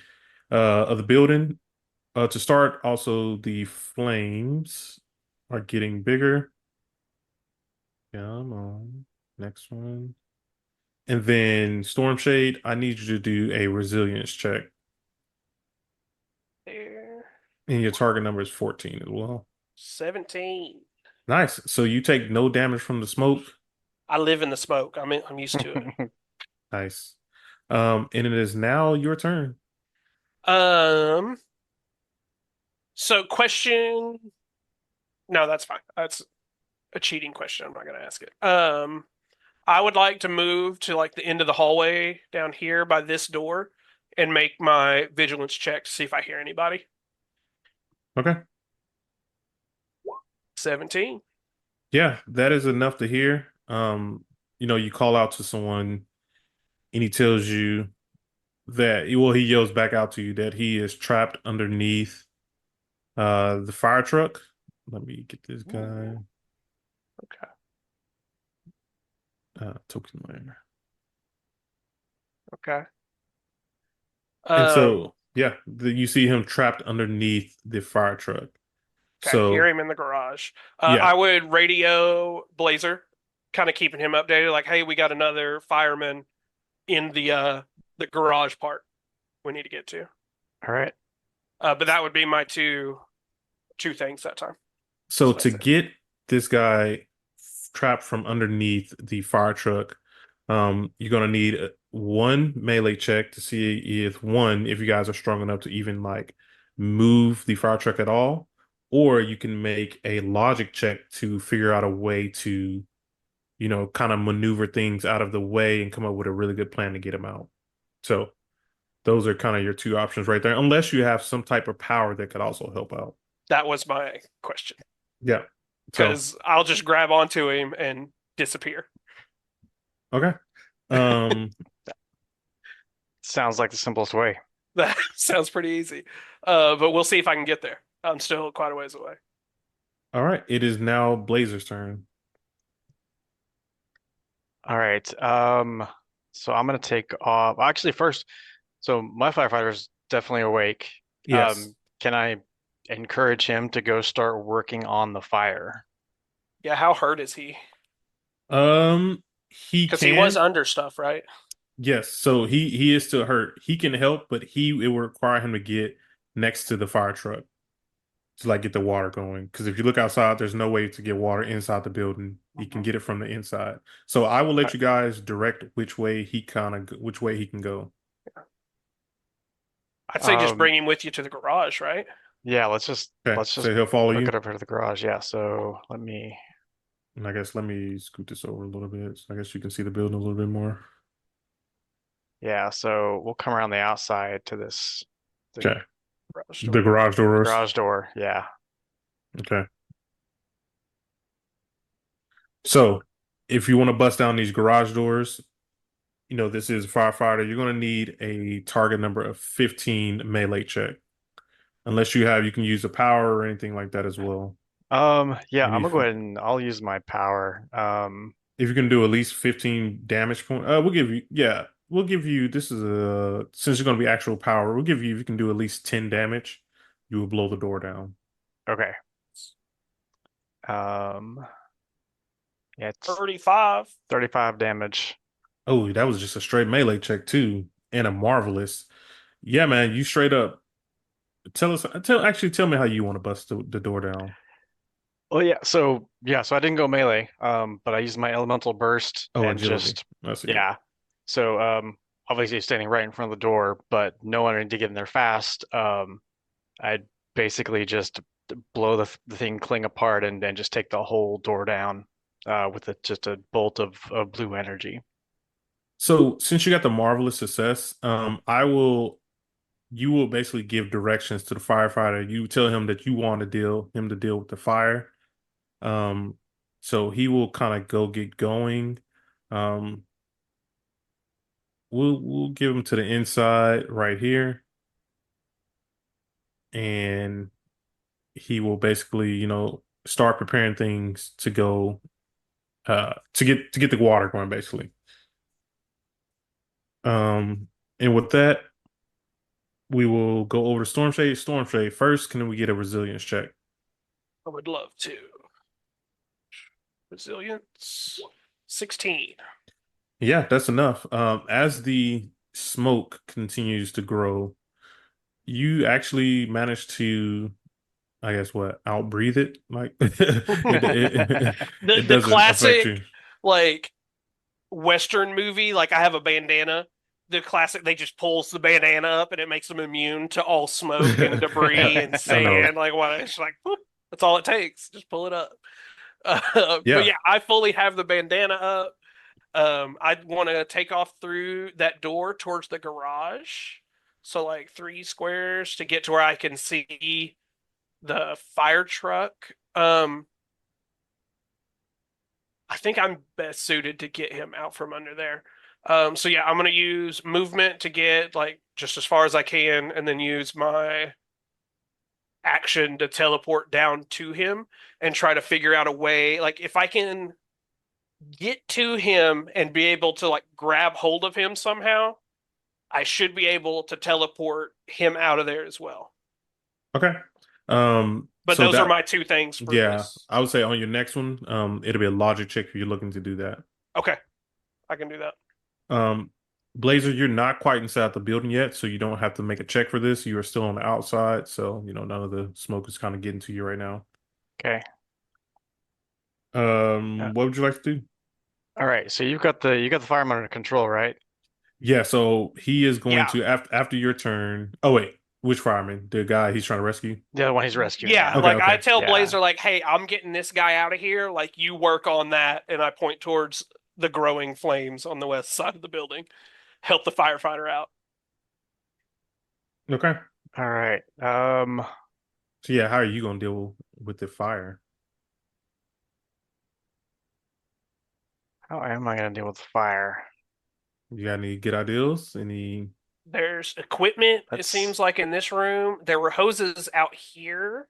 building. To start, also the flames are getting bigger. Come on, next one. And then Storm Shade, I need you to do a resilience check. There. And your target number is 14 as well. 17. Nice. So you take no damage from the smoke. I live in the smoke. I'm used to it. Nice. And it is now your turn. Um, so question. No, that's fine. That's a cheating question. I'm not gonna ask it. I would like to move to like the end of the hallway down here by this door and make my vigilance check to see if I hear anybody. Okay. 17. Yeah, that is enough to hear. You call out to someone and he tells you that, well, he yells back out to you that he is trapped underneath the fire truck. Let me get this guy. Okay. Token layer. Okay. And Um, so, yeah, you see him trapped underneath the fire truck. okay. Hear So, him in the garage. yeah, I would radio Blazer, kind of keeping him updated. Like, hey, we got another fireman in the garage part we need to get to. All right. But that would be my two things that time. so So to that's it. get this guy trapped from underneath the fire truck, you're gonna need one melee check to see if you guys are strong enough to even like move the fire truck at all, or you can make a logic check to figure out a way to, kind of maneuver things out of the way and come up with a really good plan to get him out. So those are kind of your two options right there, unless you have some type of power that could also help out. That was my question. Yeah. So, Because I'll just grab onto him and disappear. okay. Um, Sounds like the simplest way. That sounds pretty easy. But we'll see if I can get there. I'm still quite a ways away. all right. It is now Blazer's turn. All right. So I'm gonna take off. Actually, first, so my firefighter's definitely awake. Yes. Can I encourage him to go start working on the fire? Yeah, how hurt is he? He Because he was can. under stuff, right? Yes. So he is still hurt. He can help, but it will require him to get next to the fire truck to like get the water going. Because if you look outside, there's no way to get water inside the building. He can get it from the inside. So I will let you guys direct which way he can go. I'd say just Um, bring him with you to the garage, right? yeah, Okay. let's just So he'll follow hook you. it up here to the garage. Yeah, so And I guess let me scoot this over a little bit. So I guess you can see the building a little bit more. so we'll come around the outside to the Okay. Garage The door. garage doors. garage door. Yeah. Okay. So if you want to bust down these garage doors, this is a firefighter, you're going to need a target number of 15 melee check. Unless you can use the power or anything like that as well. Yeah, Maybe I'm gonna if, go ahead and I'll use my power. if you can do at least 15 damage point, we'll give you, this is since you're going to be actual power, we'll give you, if you can do at least 10 damage, you will blow the door down. Okay. Um, yeah, it's 35. 35 damage. Oh, that was just a straight melee check too, and a marvelous. Yeah, man, you straight up tell me how you want to bust the door down. Oh yeah, so I didn't go melee, but I used my elemental burst Oh, and agility. just I see. yeah. So obviously standing right in front of the door, but no one to get in there fast. I'd basically just blow the thing cling apart and then just take the whole door down with just a bolt of blue energy. So since you got the marvelous success, you will basically give directions to the firefighter. You tell him that you want to deal him to deal with the fire. Um, so he will kind of go get going. Um, we'll give him to the inside right here, and he will basically, start preparing things to go to get the water going, basically. Um, and with that, we will go over to Storm Shade. Storm Shade first. Can we get a resilience check? I would love to. Resilience 16. Yeah, that's enough. As the smoke continues to grow, you actually manage to, I guess, what, outbreathe it? Like The it the doesn't affect classic you. like Western movie, like I have a bandana. The classic, they just pulls the bandana up and it makes them immune to all smoke and I, debris and I know. sand. Like what? It's like whoop, that's all it takes. Just pull it up. But Yeah. yeah, I fully have the bandana up. I want to take off through that door towards the garage. So like 3 squares to get to where I can see the fire truck. I think I'm best suited to get him out from under there. So yeah, I'm gonna use movement to get like just as far as I can, and then use my action to teleport down to him and try to figure out a way. Like if I can get to him and be able to like grab hold of him somehow, I should be able to teleport him out of there as well. Okay. But So those are that, my 2 things for yeah, this. I would say on your next one, it'll be a logic check if you're looking to do that. Okay, I can do that. Um, Blazer, you're not quite inside the building yet, so you don't have to make a check for this. You are still on the outside, so none of the smoke is kind of getting to you right now. Okay. What would you like to do? All right. So you got the fireman under control, right? Yeah, so he is going Yeah, to after your turn. Oh wait, which fireman? The guy he's trying to rescue? The other one he's rescuing, yeah. yeah. Okay, Like I okay. tell Yeah. Blazer, like, hey, I'm getting this guy out of here. Like you work on that, and I point towards the growing flames on the west side of the building. Help the firefighter out. Okay. All right. So yeah, how are you gonna deal with the fire? How am I gonna deal with fire? You got any good ideas? Any There's equipment. It That's seems like in this room there were hoses out here,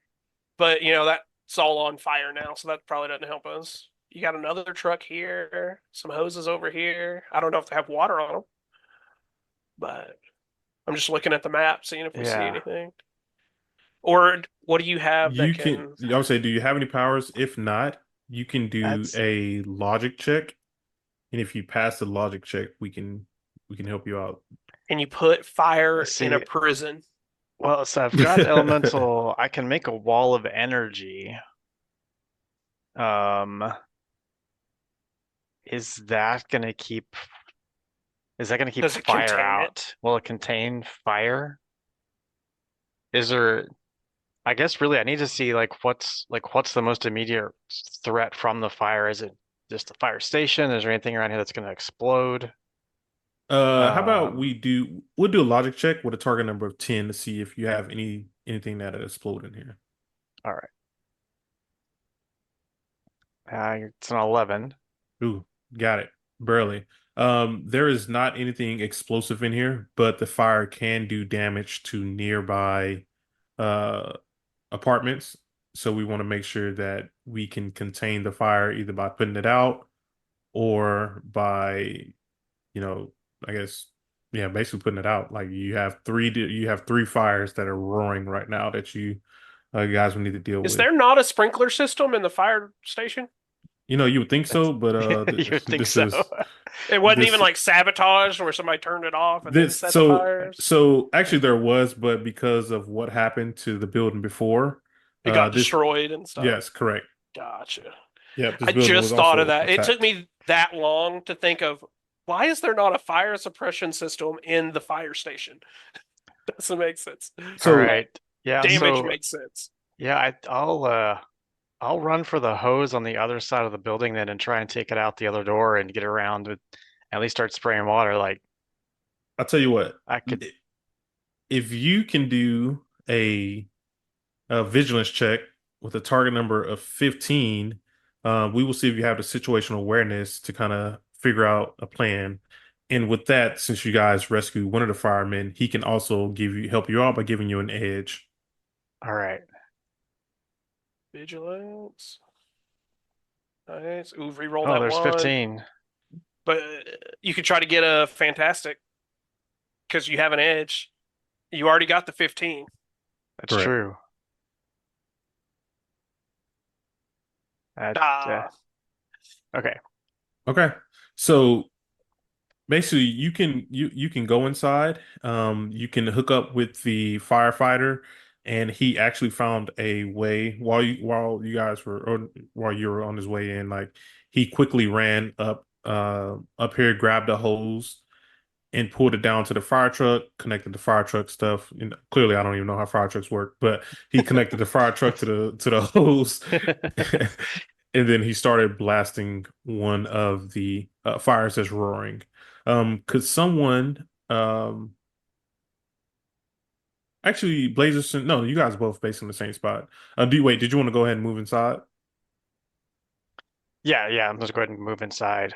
but that's all on fire now, so that probably doesn't help us. You got another truck here, some hoses over here. I don't know if they have water on them, but I'm just looking at the map, seeing if we see yeah. anything. Or what do you have that you can can? I would say, do you have any powers? If not, you can do That's a logic check. And if you pass the logic check, we can help you out. Can you put fire in a see. prison? Well, so I've got elemental. I can make a wall of energy. Um, is that gonna keep? Is that gonna keep Does it fire contain it? out? Will it contain fire? Is there? I guess really I need to see what's the most immediate threat from the fire? Is it just the fire station? Is there anything around here that's gonna explode? How about Um, we'll do a logic check with a target number of 10 to see if you have anything that explode in here. all right. It's an 11. Ooh, got it. Barely. There is not anything explosive in here, but the fire can do damage to nearby uh apartments. So we want to make sure that we can contain the fire either by putting it out or by, you know, I guess, yeah, basically putting it out. Like you have three fires that are roaring right now that you guys will need to deal Is with. there not a sprinkler system in the fire station? You would think That's so, but you would think this so. is It wasn't even this like sabotage where somebody turned it off and then this set the fires. so actually there was, but because of what happened to the building before, It got this destroyed and stuff. yes, correct. Gotcha. Yep, this I building was just thought of also that. It took attacked. me that long to think of why is there not a fire suppression system in the fire station? Doesn't make sense. All So But right. Yeah, damage so makes sense. yeah, I'll run for the hose on the other side of the building then and try and take it out the other door and get around with at least start spraying water. Like I'll tell you what, I could. if you can do a vigilance check with a target number of 15, we will see if you have the situational awareness to kind of figure out a plan. And with that, since you guys rescued one of the firemen, he can also help you out by giving you an edge. All right. Vigilance. Nice. Ooh, reroll Oh, that there's one. 15. But you could try to get a fantastic because you have an edge. You already got the 15. That's Correct. true. Yeah. Ah, Okay. Okay. So basically you can go inside. You can hook up with the firefighter, and he actually found a way while you guys were or while you were on his way in, like he quickly ran up here, grabbed a hose and pulled it down to the fire truck, connected the fire truck stuff. And clearly I don't even know how fire trucks work, but he connected the fire truck to the hose. And then he started blasting one of the fires that's roaring. Could someone actually Blazers? No, you guys both based in the same spot. Did you want to go ahead and move inside? Yeah. I'm just go ahead and move inside.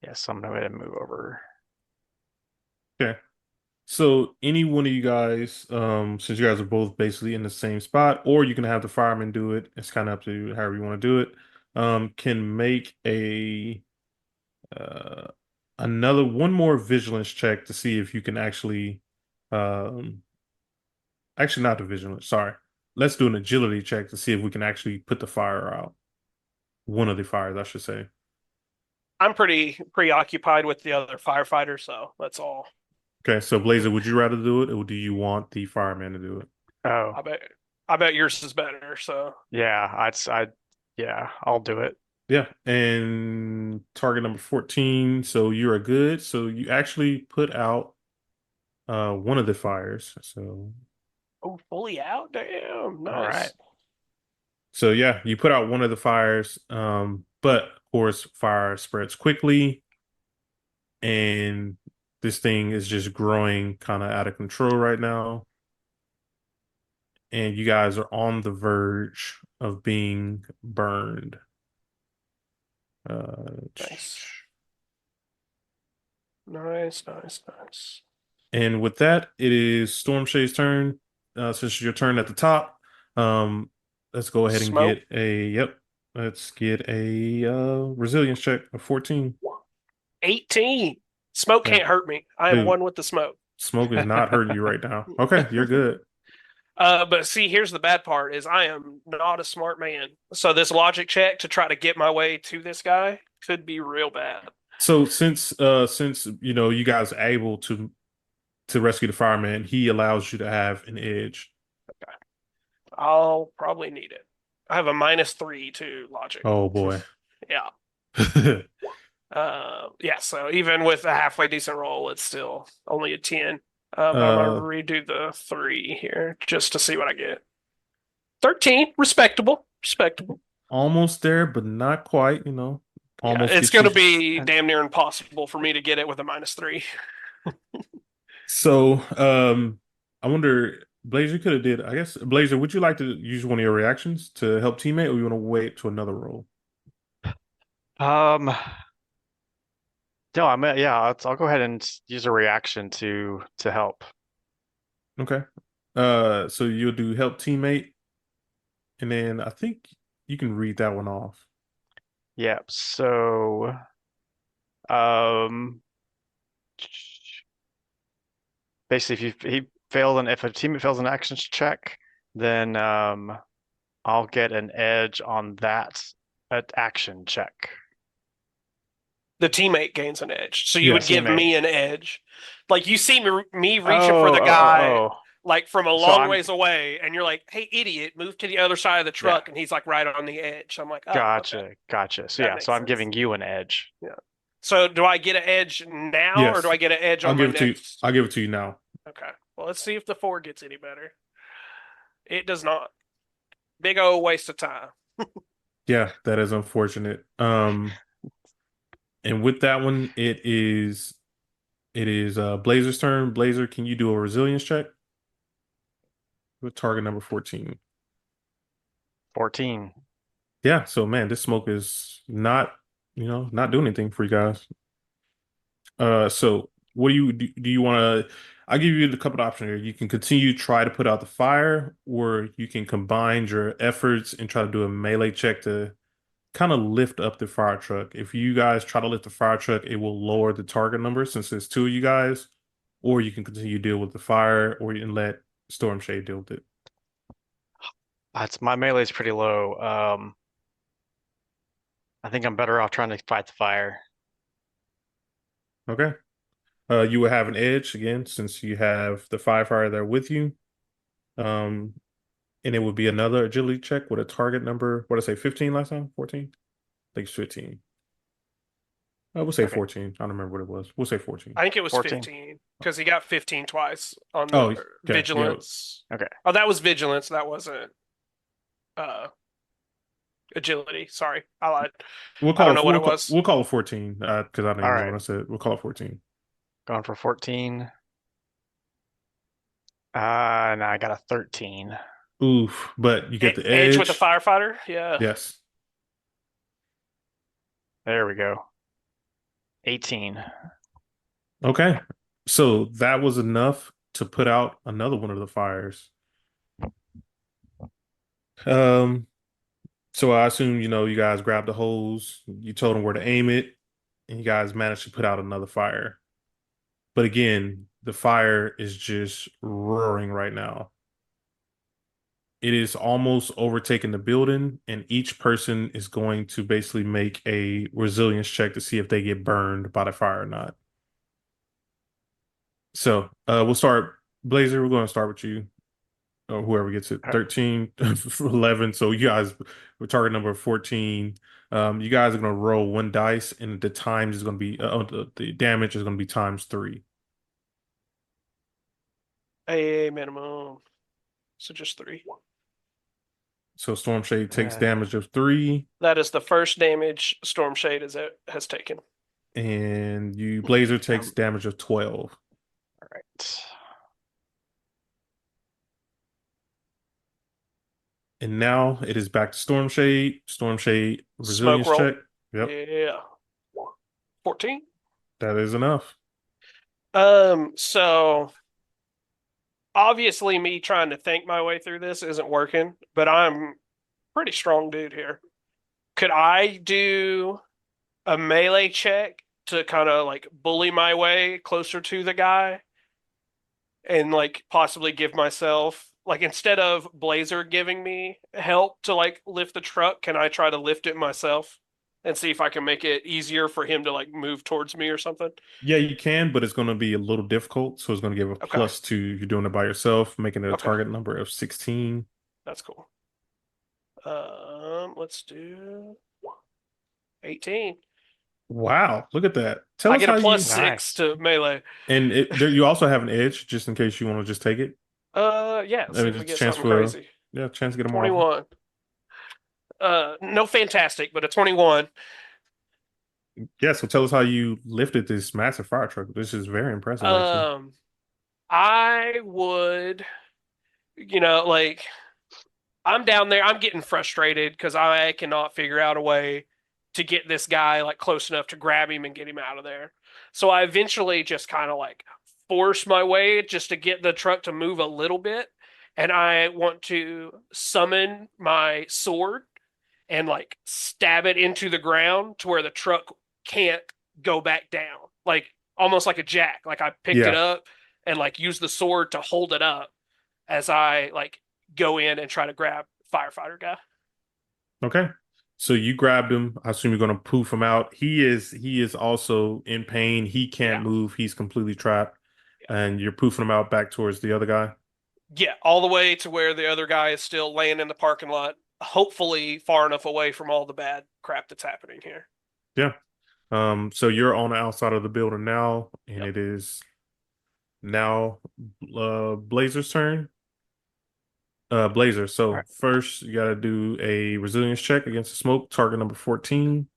Yes, I'm gonna go ahead and move over. Okay. So any one of you guys, since you guys are both basically in the same spot, or you can have the fireman do it. It's kind of up to you, however you want to do it. Can make a uh another one more vigilance check to see if you can um actually not the vigilance, sorry. Let's do an agility check to see if we can actually put the fire out. One of the fires, I should say. I'm pretty preoccupied with the other firefighter, so that's all. Okay, so Blazer, would you rather do it, or do you want the fireman to do it? Oh, I bet I bet yours is better. So yeah. Yeah, I'll do it. Yeah, and target number 14. So you're a good. So you actually put out one of the fires. oh, fully out. Damn, All right. nice. So yeah, you put out one of the fires. But of course, fire spreads quickly, and this thing is just growing kind of out of control right now. And you guys are on the verge of being burned. Uh, Nice. Nice. And with that, it is Storm Shade's turn. Since your turn at the top, um, let's go ahead and Smoke. get a yep. Let's get a resilience check of 14. 18. Smoke Okay. can't hurt me. I am Dude, one with the smoke. smoke is not hurting you right now. Okay, you're good. But see, here's the bad part: is I am not a smart man. So this logic check to try to get my way to this guy could be real bad. So since you know you guys are able to rescue the fireman, he allows you to have an edge. I'll probably need it. I have a -3 to logic. Oh boy. Yeah. Yeah, so even with a halfway decent roll, it's still only a 10. But I'm gonna uh redo the 3 here just to see what I get. 13, respectable. Respectable. almost there, but not quite, you know. Yeah, Almost it's gets you. gonna be damn near impossible for me to get it with a -3. So, I wonder, Blazer could have did. I guess Blazer, would you like to use one of your reactions to help teammate, or you want to wait to another roll? Um, no, yeah, I'll go ahead and use a reaction to help. Okay. So you'll do help teammate, and then I think you can read that one off. Yep. So, um, basically, if a teammate fails an action check, then I'll get an edge on that action check. The teammate gains an edge. So you The would Yes. give teammate. me an edge. Like you see me reaching for Oh, the oh, guy oh, like from a So long I'm ways away, and you're like, "Hey, idiot, move to the other side of the yeah, truck," and he's like right on the edge. I'm like, "Oh, okay, gotcha. So that yeah, so makes I'm sense." giving you an edge. Yeah. So do I get an edge now, or do Yes, I get an edge I'll on my give it to you. next? I'll give it to you now. Okay. Well, let's see if the 4 gets any better. It does not. Big old waste of time. Yeah, that is unfortunate. And with that one, it is Blazer's turn. Blazer, can you do a resilience check with target number 14? 14. Yeah, so man, this smoke is not doing anything for you guys. So what do you want to I'll give you a couple of options here. You can continue to try to put out the fire, or you can combine your efforts and try to do a melee check to kind of lift up the fire truck. If you guys try to lift the fire truck, it will lower the target number since there's two of you guys, or you can continue to deal with the fire, or you can let Storm Shade deal with it. That's my melee's pretty low. I think I'm better off trying to fight the fire. Okay. You will have an edge again since you have the firefighter there with you. Um, and it would be another agility check with a target number. What did I say, 15 last time? 14? I think it's 15. We'll say Okay, 14. I don't remember what it was. We'll say 14. I think it was 14. 15 because he got 15 twice on the Oh, okay. Yeah. vigilance. Okay, Oh, that was vigilance. That wasn't uh agility. Sorry, I lied. We'll I call don't it know what it was. we'll call it 14 because I don't all even remember right. what I said. We'll call it 14. Going for 14. No, I got a 13. Oof, but you get the Edge with the edge. firefighter. Yeah. Yes. There we go. 18. Okay. So that was enough to put out another one of the fires. Um, so I assume, you guys grabbed the hose, you told them where to aim it, and you guys managed to put out another fire. But again, the fire is just roaring right now. It is almost overtaking the building, and each person is going to basically make a resilience check to see if they get burned by the fire or not. So we'll start, Blazer. We're going to start with you, or whoever gets it. All right. 13, 11. So you guys, we're target number 14. You guys are going to roll one dice, and the times is going to be the damage is going to be times 3. A minimum. So just 3. So Storm Shade takes Uh, damage of 3, That is the first damage Storm Shade has taken. and you Blazer takes all damage of 12. right. And now it is back to Storm Shade. Storm Shade Smoke resilience check. roll. Yep, Yeah. 14. that is enough. So obviously me trying to think my way through this isn't working, but I'm pretty strong dude here. Could I do a melee check to kind of like bully my way closer to the guy and like possibly give myself like instead of Blazer giving me help to like lift the truck, can I try to lift it myself and see if I can make it easier for him to like move towards me or something? Yeah, you can, but it's going to be a little difficult. So it's going to give a Okay. +2. You're doing it by yourself, making it a Okay. target number of 16. That's cool. Let's do 18. Wow, look at that. Tell I us get a how plus you, six Nice. to melee. and you also have an edge just in case you want to just take it. Yeah, I see mean, if we just a get chance something for, crazy. yeah, chance to get a marvel. 21. No fantastic, but a 21. Yeah, so tell us how you lifted this massive fire truck. This is very impressive, actually. Um, I would, like I'm down there, I'm getting frustrated because I cannot figure out a way to get this guy like close enough to grab him and get him out of there. So I eventually just kind of like force my way just to get the truck to move a little bit. And I want to summon my sword and like stab it into the ground to where the truck can't go back down. Like almost like a jack. Like I picked it Yeah. up and like use the sword to hold it up as I like go in and try to grab firefighter guy. Okay. So you grabbed him. I assume you're gonna poof him out. He is also in pain. He Yeah. can't move. He's completely trapped. Yeah. And you're poofing him out back towards the other guy. Yeah, all the way to where the other guy is still laying in the parking lot, hopefully far enough away from all the bad crap that's happening here. Yeah. So you're on the outside of the building now, and Yep. it is now Blazer's turn. Blazer. All So right. first you gotta do a resilience check against the smoke, target number 14.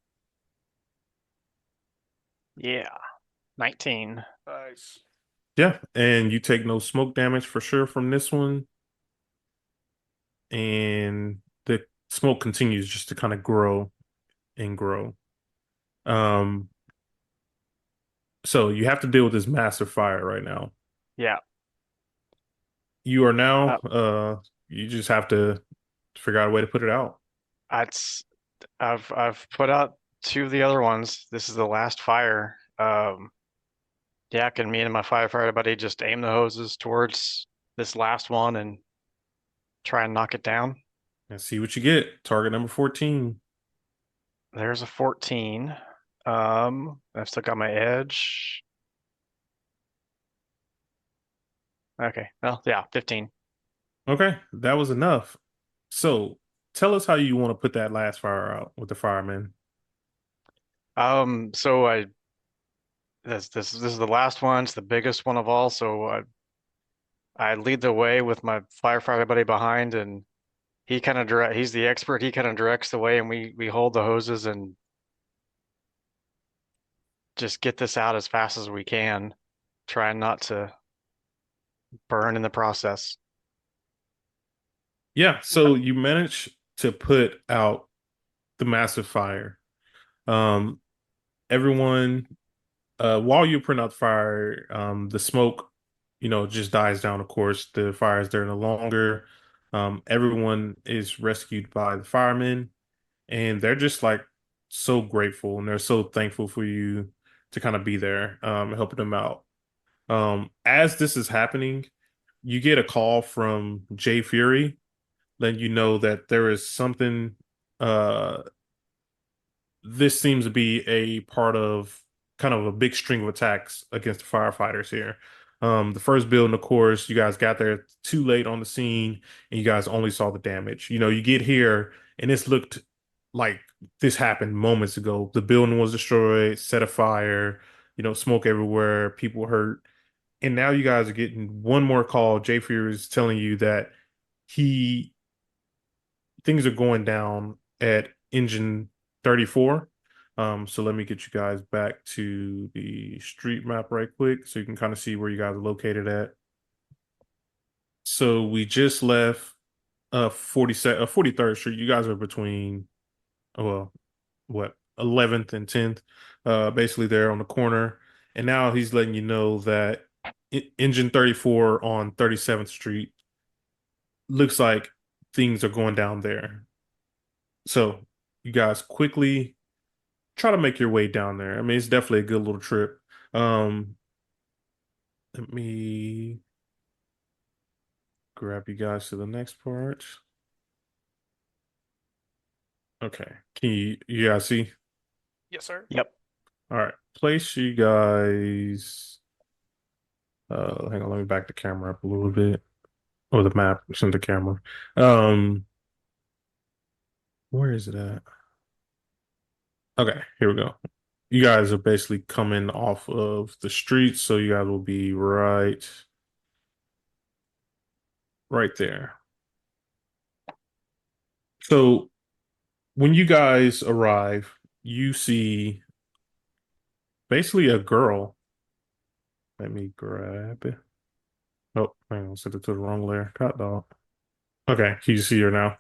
Yeah. 19. Nice. Yeah, and you take no smoke damage for sure from this one. And the smoke continues just to kind of grow and grow. Um, so you have to deal with this massive fire right now. Yeah. You are now Uh, you just have to figure out a way to put it out. that's I've put out two of the other ones. This is the last fire. Yeah, can me and my firefighter buddy just aim the hoses towards this last one and try and knock it down? And see what you get. Target number 14. There's a 14. I've still got my edge. Okay. Well, yeah, 15. Okay, that was enough. So tell us how you want to put that last fire out with the firemen. So I this is the last one. It's the biggest one of all. So I lead the way with my firefighter buddy behind, and he kind of he's the expert. He kind of directs the way, and we hold the hoses and just get this out as fast as we can, trying not to burn in the process. Yeah, so you manage to put out the massive fire. Um, everyone, while you put out the fire, the smoke, just dies down. Of course, the fire is there no longer. Everyone is rescued by the firemen, and they're just like so grateful and they're so thankful for you to kind of be there, helping them out. As this is happening, you get a call from Jay Fury, letting you know that there is something. Uh, this seems to be a part of kind of a big string of attacks against the firefighters here. The first building, of course, you guys got there too late on the scene, and you guys only saw the damage. You get here, and this looked like this happened moments ago. The building was destroyed, set afire, smoke everywhere, people hurt. And now you guys are getting one more call. Jay Fury is telling you that he things are going down at engine 34. So let me get you guys back to the street map right quick so you can kind of see where you guys are located at. So we just left 43rd Street. You guys are between well, what, 11th and 10th, basically there on the corner. And now he's letting you know that engine 34 on 37th Street looks like things are going down there. So you guys quickly try to make your way down there. I mean, it's definitely a good little trip. Um, let me grab you guys to the next part. Okay. You guys see? Yes, sir. Yep. All right. Place you guys. Hang on, let me back the camera up a little bit. Or the map, it's in the camera. Um, where is it at? Okay, here we go. You guys are basically coming off of the street, so you guys will be right there. So when you guys arrive, you see basically a girl. Let me grab it. Oh, hang on, set it to the wrong layer. Hot dog. Okay, can you see her now?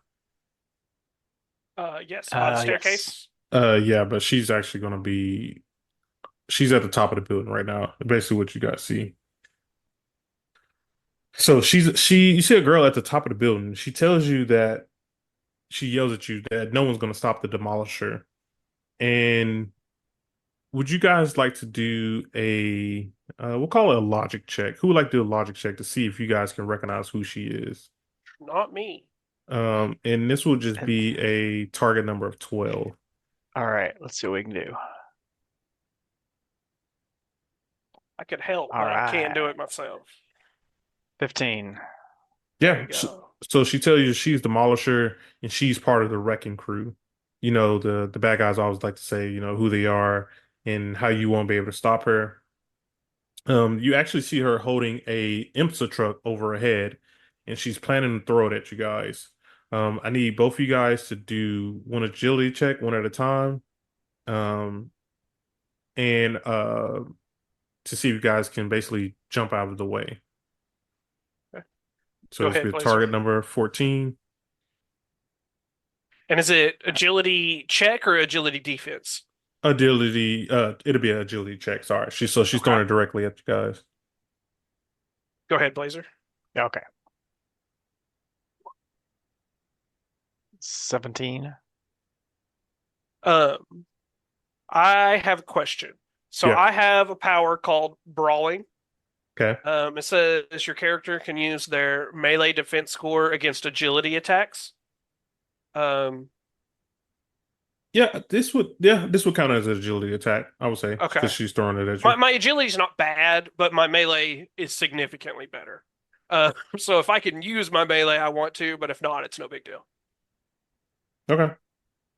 Yes, by the Yes. staircase. Yeah, but she's at the top of the building right now. Basically what you guys see. So you see a girl at the top of the building. She tells you that she yells at you that no one's gonna stop the Demolisher. And would you guys like to do we'll call it a logic check. Who would like to do a logic check to see if you guys can recognize who she is? Not me. And this will just And be a target number of 12. all right, let's see what we can do. I could help, All but I can't do right. it myself. 15. There you Yeah. go. So she tells you she's Demolisher and she's part of the wrecking crew. You know, the bad guys always like to say, you know, who they are and how you won't be able to stop her. You actually see her holding a IMSA truck over her head, and she's planning to throw it at you guys. I need both of you guys to do one agility check, one at a time, um, and to see if you guys can basically jump out of the way. Okay. So Go this ahead, will be Blazer. target number 14. And is it agility check or agility defense? Agility, it'll be an agility check. Sorry, she's Okay. throwing it directly at you guys. Go ahead, Blazer. Yeah, okay. 17. Um, I have a question. So Yeah. I have a power called brawling. Okay. It says your character can use their melee defense score against agility attacks. Um, This would count as an agility attack, I would say, because okay. she's throwing it at you. My agility is not bad, but my melee is significantly better. So if I can use my melee, I want to, but if not, it's no big deal. Okay.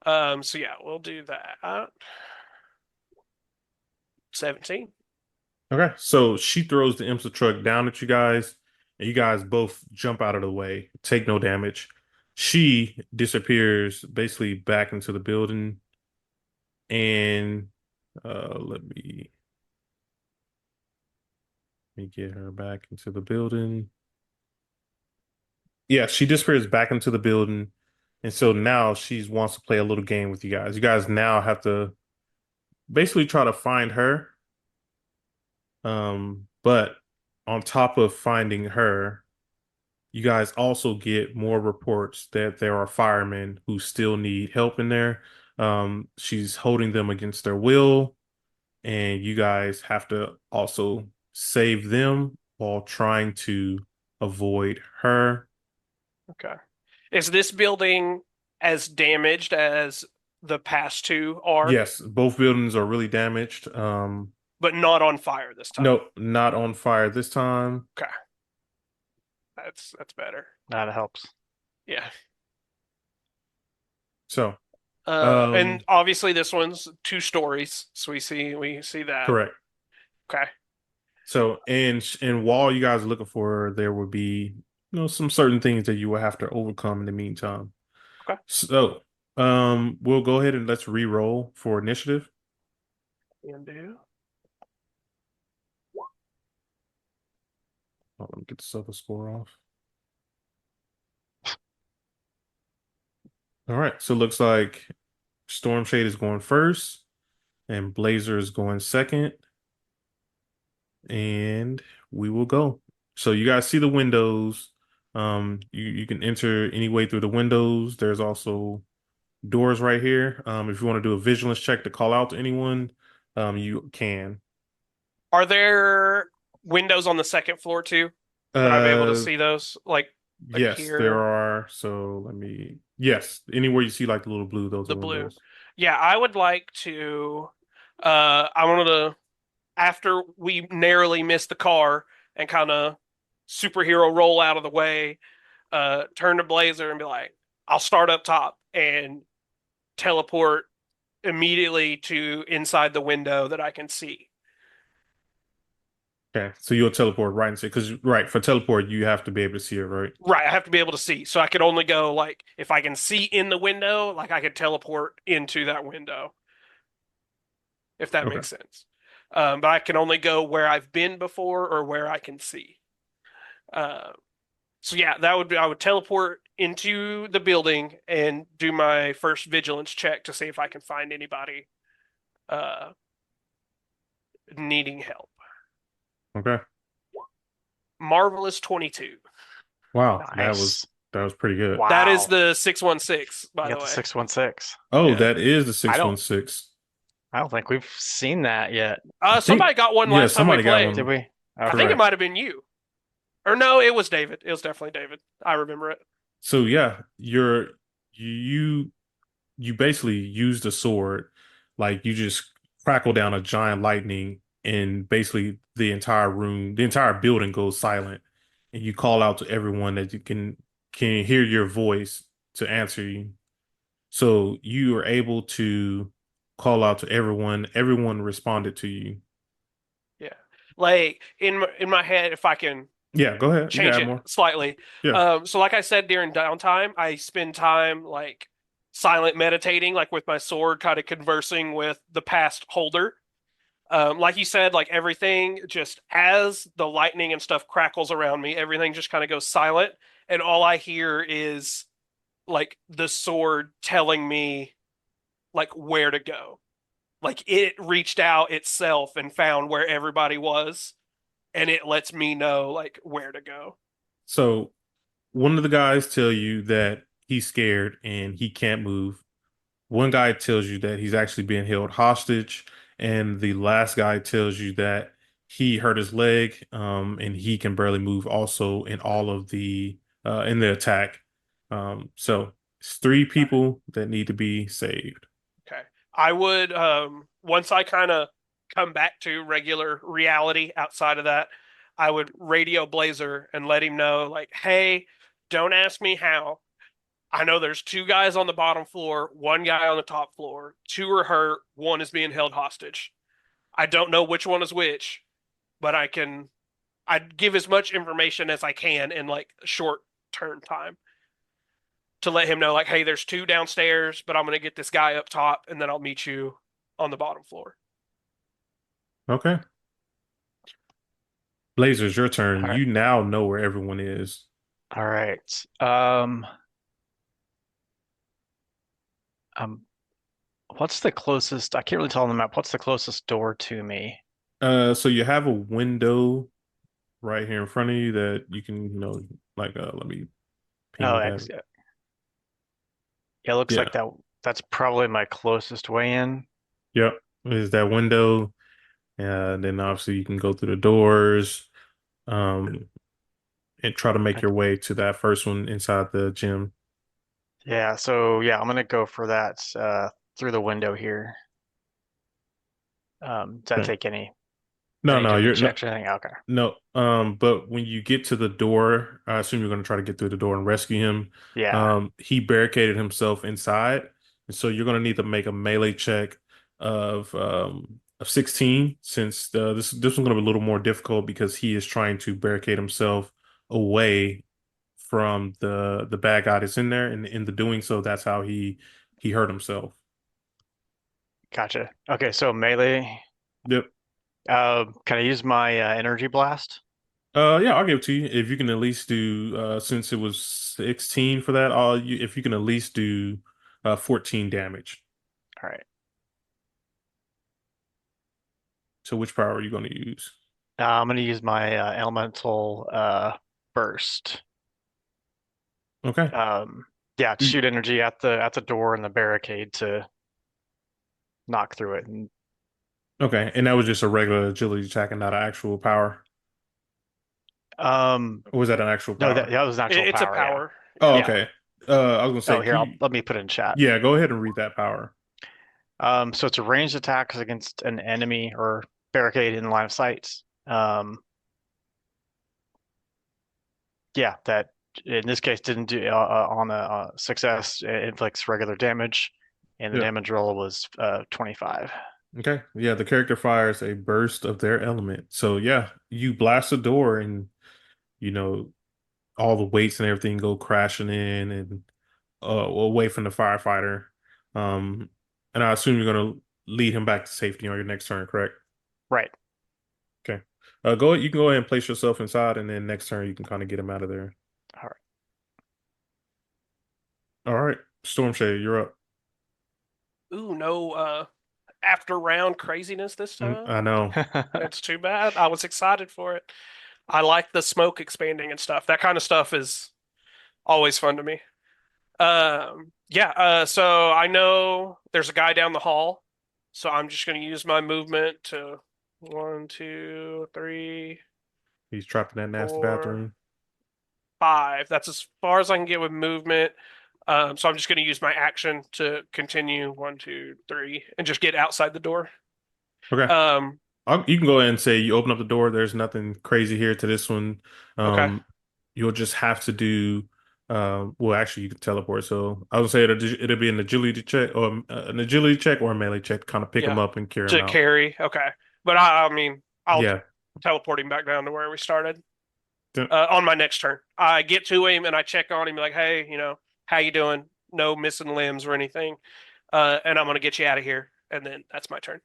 So yeah, we'll do that. 17. Okay. So she throws the IMSA truck down at you guys, and you guys both jump out of the way, take no damage. She disappears basically back into the building, and let me get her back into the building. Yeah, she disappears back into the building, and so now she wants to play a little game with you guys. You guys now have to basically try to find her. But on top of finding her, you guys also get more reports that there are firemen who still need help in there. She's holding them against their will, and you guys have to also save them while trying to avoid her. Okay. Is this building as damaged as the past two are, Yes, both buildings are really damaged. but not on fire this time? No, not on fire this time. Okay. That's better. That helps. Yeah. So, And um, obviously this one's two stories, so we see that. correct. Okay. So, and while you guys are looking for her, there will be, some certain things that you will have to overcome in the meantime. Okay. So, we'll go ahead and let's re-roll for initiative. And do. Oh, let me get the silver score off. All right. So it looks like Storm Shade is going first, and Blazer is going second, and we will go. So you guys see the windows. You can enter any way through the windows. There's also doors right here. If you want to do a vigilance check to call out to anyone, you can. Are there windows on the second floor too? Would I be able to Uh, see those? Like yes, there here, are. Yes, anywhere you see like the little blue, those are the blue. windows. Yeah, I would like to I wanted to, after we narrowly miss the car and kind of superhero roll out of the way, turn to Blazer and be like, I'll start up top and teleport immediately to inside the window that I can see. Okay, so you'll teleport right into because right for teleport you have to be able to see it, right? Right, I have to be able to see. So I could only go like if I can see in the window, like I could teleport into that window, if that Okay, makes sense. But I can only go where I've been before or where I can see. Uh, so yeah, that would be I would teleport into the building and do my first vigilance check to see if I can find anybody uh, needing help. okay. Marvelous 22. Wow, Nice. that was pretty good. That is Wow. the 616, You by the got the way. 616. Oh, Yeah. that is the I don't 616. I don't think we've seen that yet. I think Somebody got one yeah, last time we somebody got played. Did one we? I Okay. think it correct. might have been you. Or no, it was David. It was definitely David. I remember it. So yeah, you you basically use the sword, like you just crackle down a giant lightning, and basically the entire room, the entire building goes silent. and you call out to everyone that you can hear your voice to answer you. So you are able to call out to everyone. Everyone responded to you. Yeah. Like in my head, if I can Yeah, go ahead. You can change add it more. slightly. Yeah. So like I said, during downtime, I spend time like silent meditating, like with my sword, kind of conversing with the past holder. Like you said, like everything just as the lightning and stuff crackles around me, everything just kind of goes silent, and all I hear is like the sword telling me like where to go. Like it reached out itself and found where everybody was, and it lets me know like where to go. So one of the guys tell you that he's scared and he can't move. One guy tells you that he's actually being held hostage, and the last guy tells you that he hurt his leg, and he can barely move. Also, in all of the in the attack, so it's three people that need to be saved. Okay. I would once I kind of come back to regular reality outside of that, I would radio Blazer and let him know like, "Hey, don't ask me how. I know there's two guys on the bottom floor, one guy on the top floor. Two are hurt, one is being held hostage. I don't know which one is which, but I'd give as much information as I can in like a short turn time to let him know like, hey, there's two downstairs, but I'm gonna get this guy up top, and then I'll meet you on the bottom floor." Okay, Blazers, your turn. All right. You now know where everyone is. All right. Um, what's the closest? I can't really tell on the map. What's the closest door to me? So you have a window right here in front of you that you can, like, let me Oh, ping that. yeah, it looks Yeah. like that's probably my closest way in. Yep. Is that window. Then obviously you can go through the doors, um, and try to make your Okay. way to that first one inside the gym. Yeah, so yeah, I'm gonna go for that through the window here. Does that Okay. take No, any no, dirty you're no, checks or anything? Okay. no. But when you get to the door, I assume you're going to try to get through the door and rescue him. Yeah, He barricaded himself inside, and so you're going to need to make a melee check of 16, since this one's going to be a little more difficult because he is trying to barricade himself away from the bad guy that's in there, and in the doing so, that's how he hurt himself. gotcha. Okay, so melee. Yep. Can I use my energy blast? Yeah, I'll give it to you if you can at least do since it was 16 for that, if you can at least do 14 damage. All right. So which power are you going to use? I'm gonna use my elemental burst. Okay. Um, yeah, You- shoot energy at the door and the barricade to knock through it. And Okay, and that was just a regular agility check and not an actual power. um, Or was that an actual no, that power? that was an actual It's a power. Yeah, power. Oh, Yeah. yeah. okay. I was gonna Oh, say, here, I'll let me put it in chat. yeah, go ahead and read that power. So it's a ranged attacks against an enemy or barricade in line of sight. Yeah, that in this case didn't do on a success. It inflicts regular damage, and the Yeah. damage roll was 25. Okay. Yeah, the character fires a burst of their element. So yeah, you blast the door and you know all the weights and everything go crashing in and away from the firefighter. Um, and I assume you're going to lead him back to safety on your next turn, correct? Right. Okay. You can go ahead and place yourself inside, and then next turn you can kind of get him out of there. All right. All right. Storm Shade, you're up. Ooh, no after round craziness this time. I know. That's too bad. I was excited for it. I like the smoke expanding and stuff. That kind of stuff is always fun to me. Yeah, so I know there's a guy down the hall, so I'm just gonna use my movement to one, two, three, He's trapped in that nasty four, bathroom. five. That's as far as I can get with movement. So I'm just gonna use my action to continue one, two, three, and just get outside the door. Okay. Um, You can go ahead and say you open up the door. There's nothing crazy here to this one. okay. you'll just have to do. Well, actually, you can teleport. So I would say it'll be an agility check or an agility check or a melee check to kind of pick him Yeah, up and carry him to out. carry. Okay, but I mean, I'll Yeah. teleport him back down to where we started Th- on my next turn. I get to him and I check on him, like, hey, how you doing? No missing limbs or anything, and I'm gonna get you out of here. And then that's my turn.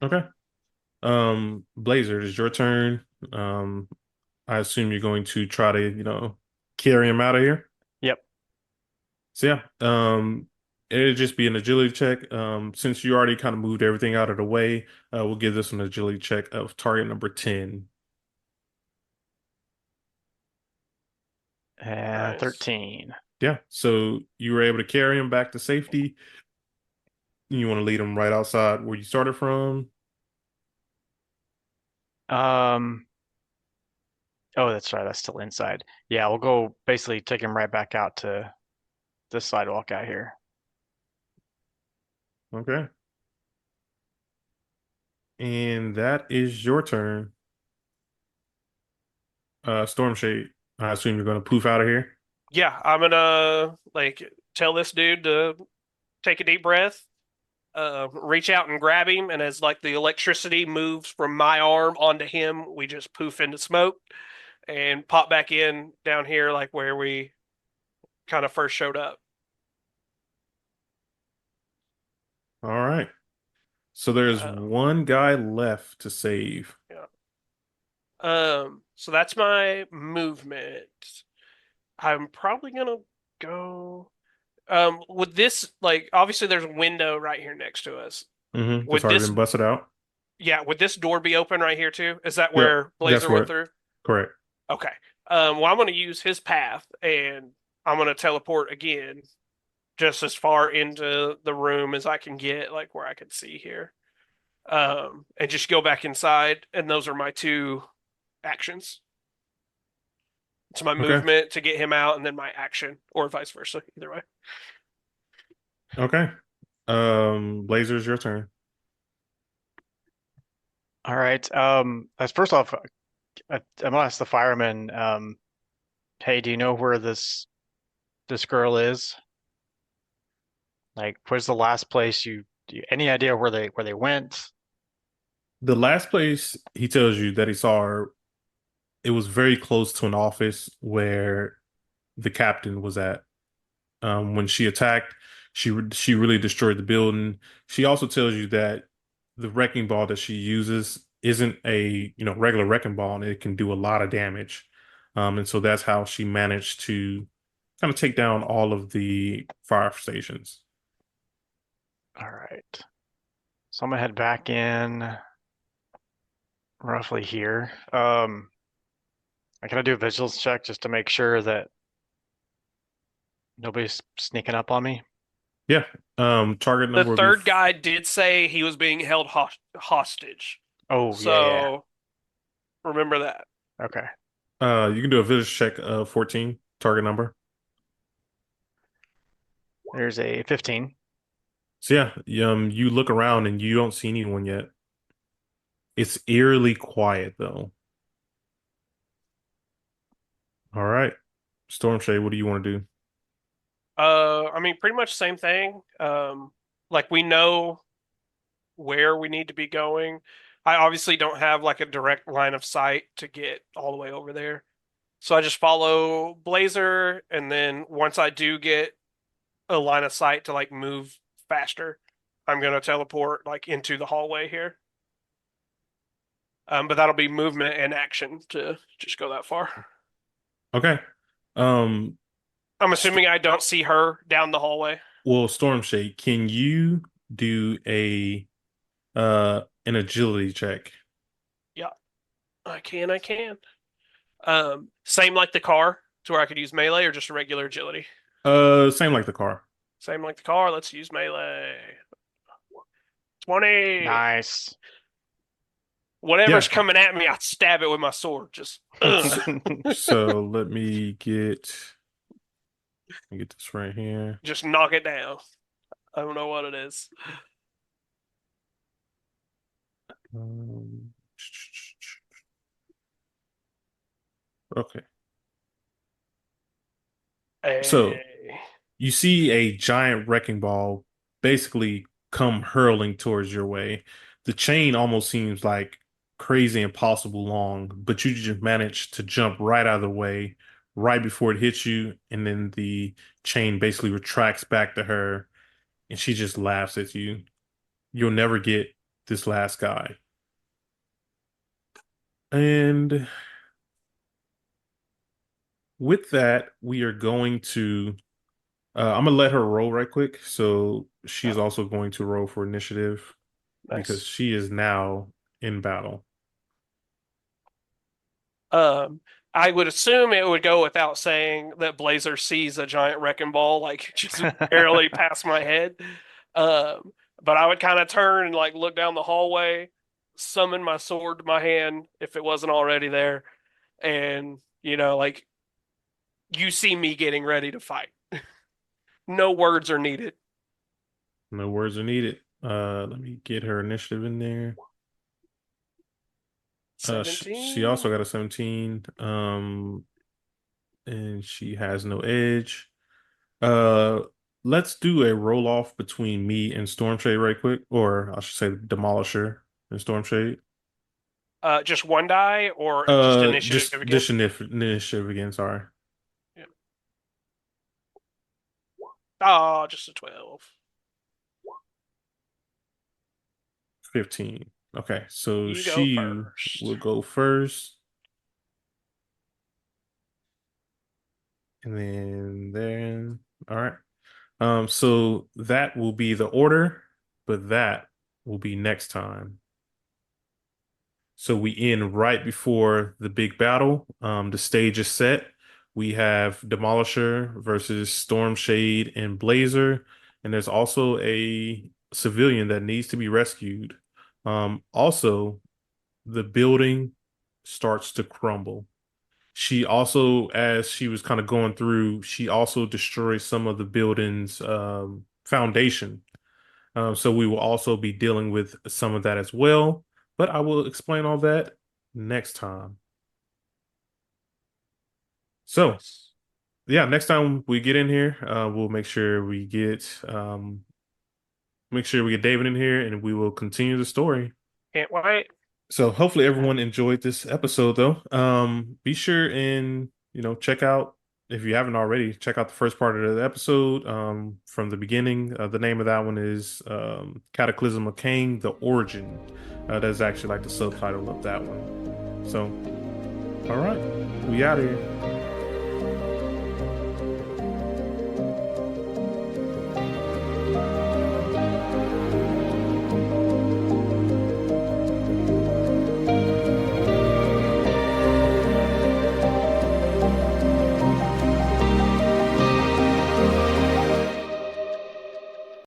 Okay. Blazer, it's your turn. I assume you're going to try to, carry him out of here. Yep. So yeah, it'll just be an agility check. Since you already kind of moved everything out of the way, we'll give this an agility check of target number 10. And Nice. 13. Yeah, so you were able to carry him back to safety. You want to lead him right outside where you started from. Um, oh, that's right. That's still inside. Yeah, we'll go basically take him right back out to this sidewalk out here. Okay. And that is your turn. Storm Shade, I assume you're going to poof out of here. Yeah, I'm gonna like tell this dude to take a deep breath, reach out and grab him, and as like the electricity moves from my arm onto him, we just poof into smoke and pop back in down here, like where we kind of first showed up. All right. So there's Uh, one guy left to save. yeah. So that's my movement. I'm probably gonna go. With this, like, obviously there's a window right here next to us. That's Would already this, been busted out. yeah, would this door be open right here too? Is that Yep, where that's Blazer where went it. through? Correct. Okay. Well, I'm gonna use his path and I'm gonna teleport again, just as far into the room as I can get, like where I can see here. And just go back inside, and those are my two actions. It's my Okay. movement to get him out, and then my action, or vice versa. Either way. Okay. Blazer's your turn. All right. As first off, I'm gonna ask the fireman, hey, do you know where this girl is? Like, where's the last place any idea where they went? The last place he tells you that he saw her, it was very close to an office where the captain was at. When she attacked, she really destroyed the building. She also tells you that the wrecking ball that she uses isn't a, regular wrecking ball, and it can do a lot of damage. And so that's how she managed to kind of take down all of the fire stations. All right. So I'm gonna head back in roughly here. I gotta do a vigilance check just to make sure that nobody's sneaking up on me. Yeah. Target The number will be third guy did say he was being held hostage, Oh, yeah, yeah. so remember that. Okay. you can do a village check of 14, target number. There's a 15. So yeah, you look around and you don't see anyone yet. It's eerily quiet though. All right. Storm Shade, what do you want to do? I mean, pretty much same thing. Like we know where we need to be going. I obviously don't have like a direct line of sight to get all the way over there. So I just follow Blazer, and then once I do get a line of sight to like move faster, I'm gonna teleport like into the hallway here. But that'll be movement and action to just go that far. Okay. Um, I'm st assuming I don't see her down the hallway. well, Storm Shade, can you do a an agility check? Yeah, I can. I can. Same like the car, to where I could use melee or just a regular agility. Same like the car. Same like the car. Let's use melee. 20. Nice. Whatever's Yeah. coming at me, I stab it with my sword. Just ugh. So let me get this right here. Just knock it down. I don't know what it is. Um, okay. So Hey. you see a giant wrecking ball basically come hurling towards your way. The chain almost seems like crazy impossible long, but you just manage to jump right out of the way right before it hits you, and then the chain basically retracts back to her, and she just laughs at you. You'll never get this last guy. And with that, we are going to I'm gonna let her roll right quick. So she's Oh, also going to roll for initiative because nice. she is now in battle. Um, I would assume it would go without saying that Blazer sees a giant wrecking ball like just barely past my head. But I would kind of turn and like look down the hallway, summon my sword to my hand if it wasn't already there, and like you see me getting ready to fight. No words are needed. No words are needed. Let me get her initiative in there. She 17. also got a 17. And she has no edge. Uh, let's do a roll off between me and Stormshade right quick, or I should say Demolisher and Stormshade. Just one die or just initiative Just again? this initiative again, sorry. Yeah. Oh, just a 12. 15. Okay, so You go she first. will go first, and then all right. So that will be the order, but that will be next time. So we end right before the big battle. The stage is set. We have Demolisher versus Storm Shade and Blazer, and there's also a civilian that needs to be rescued. Also, the building starts to crumble. She also, as she was kind of going through, she also destroys some of the building's foundation. So we will also be dealing with some of that as well, but I will explain all that next time. So Nice. yeah, next time we get in here, we'll make sure we get David in here, and we will continue the story. Can't wait. So hopefully everyone enjoyed this episode though. Be sure and check out, if you haven't already, check out the first part of the episode from the beginning. The name of that one is Cataclysm of Kang, the origin. That's actually like the subtitle of that one. So all right, we out of here.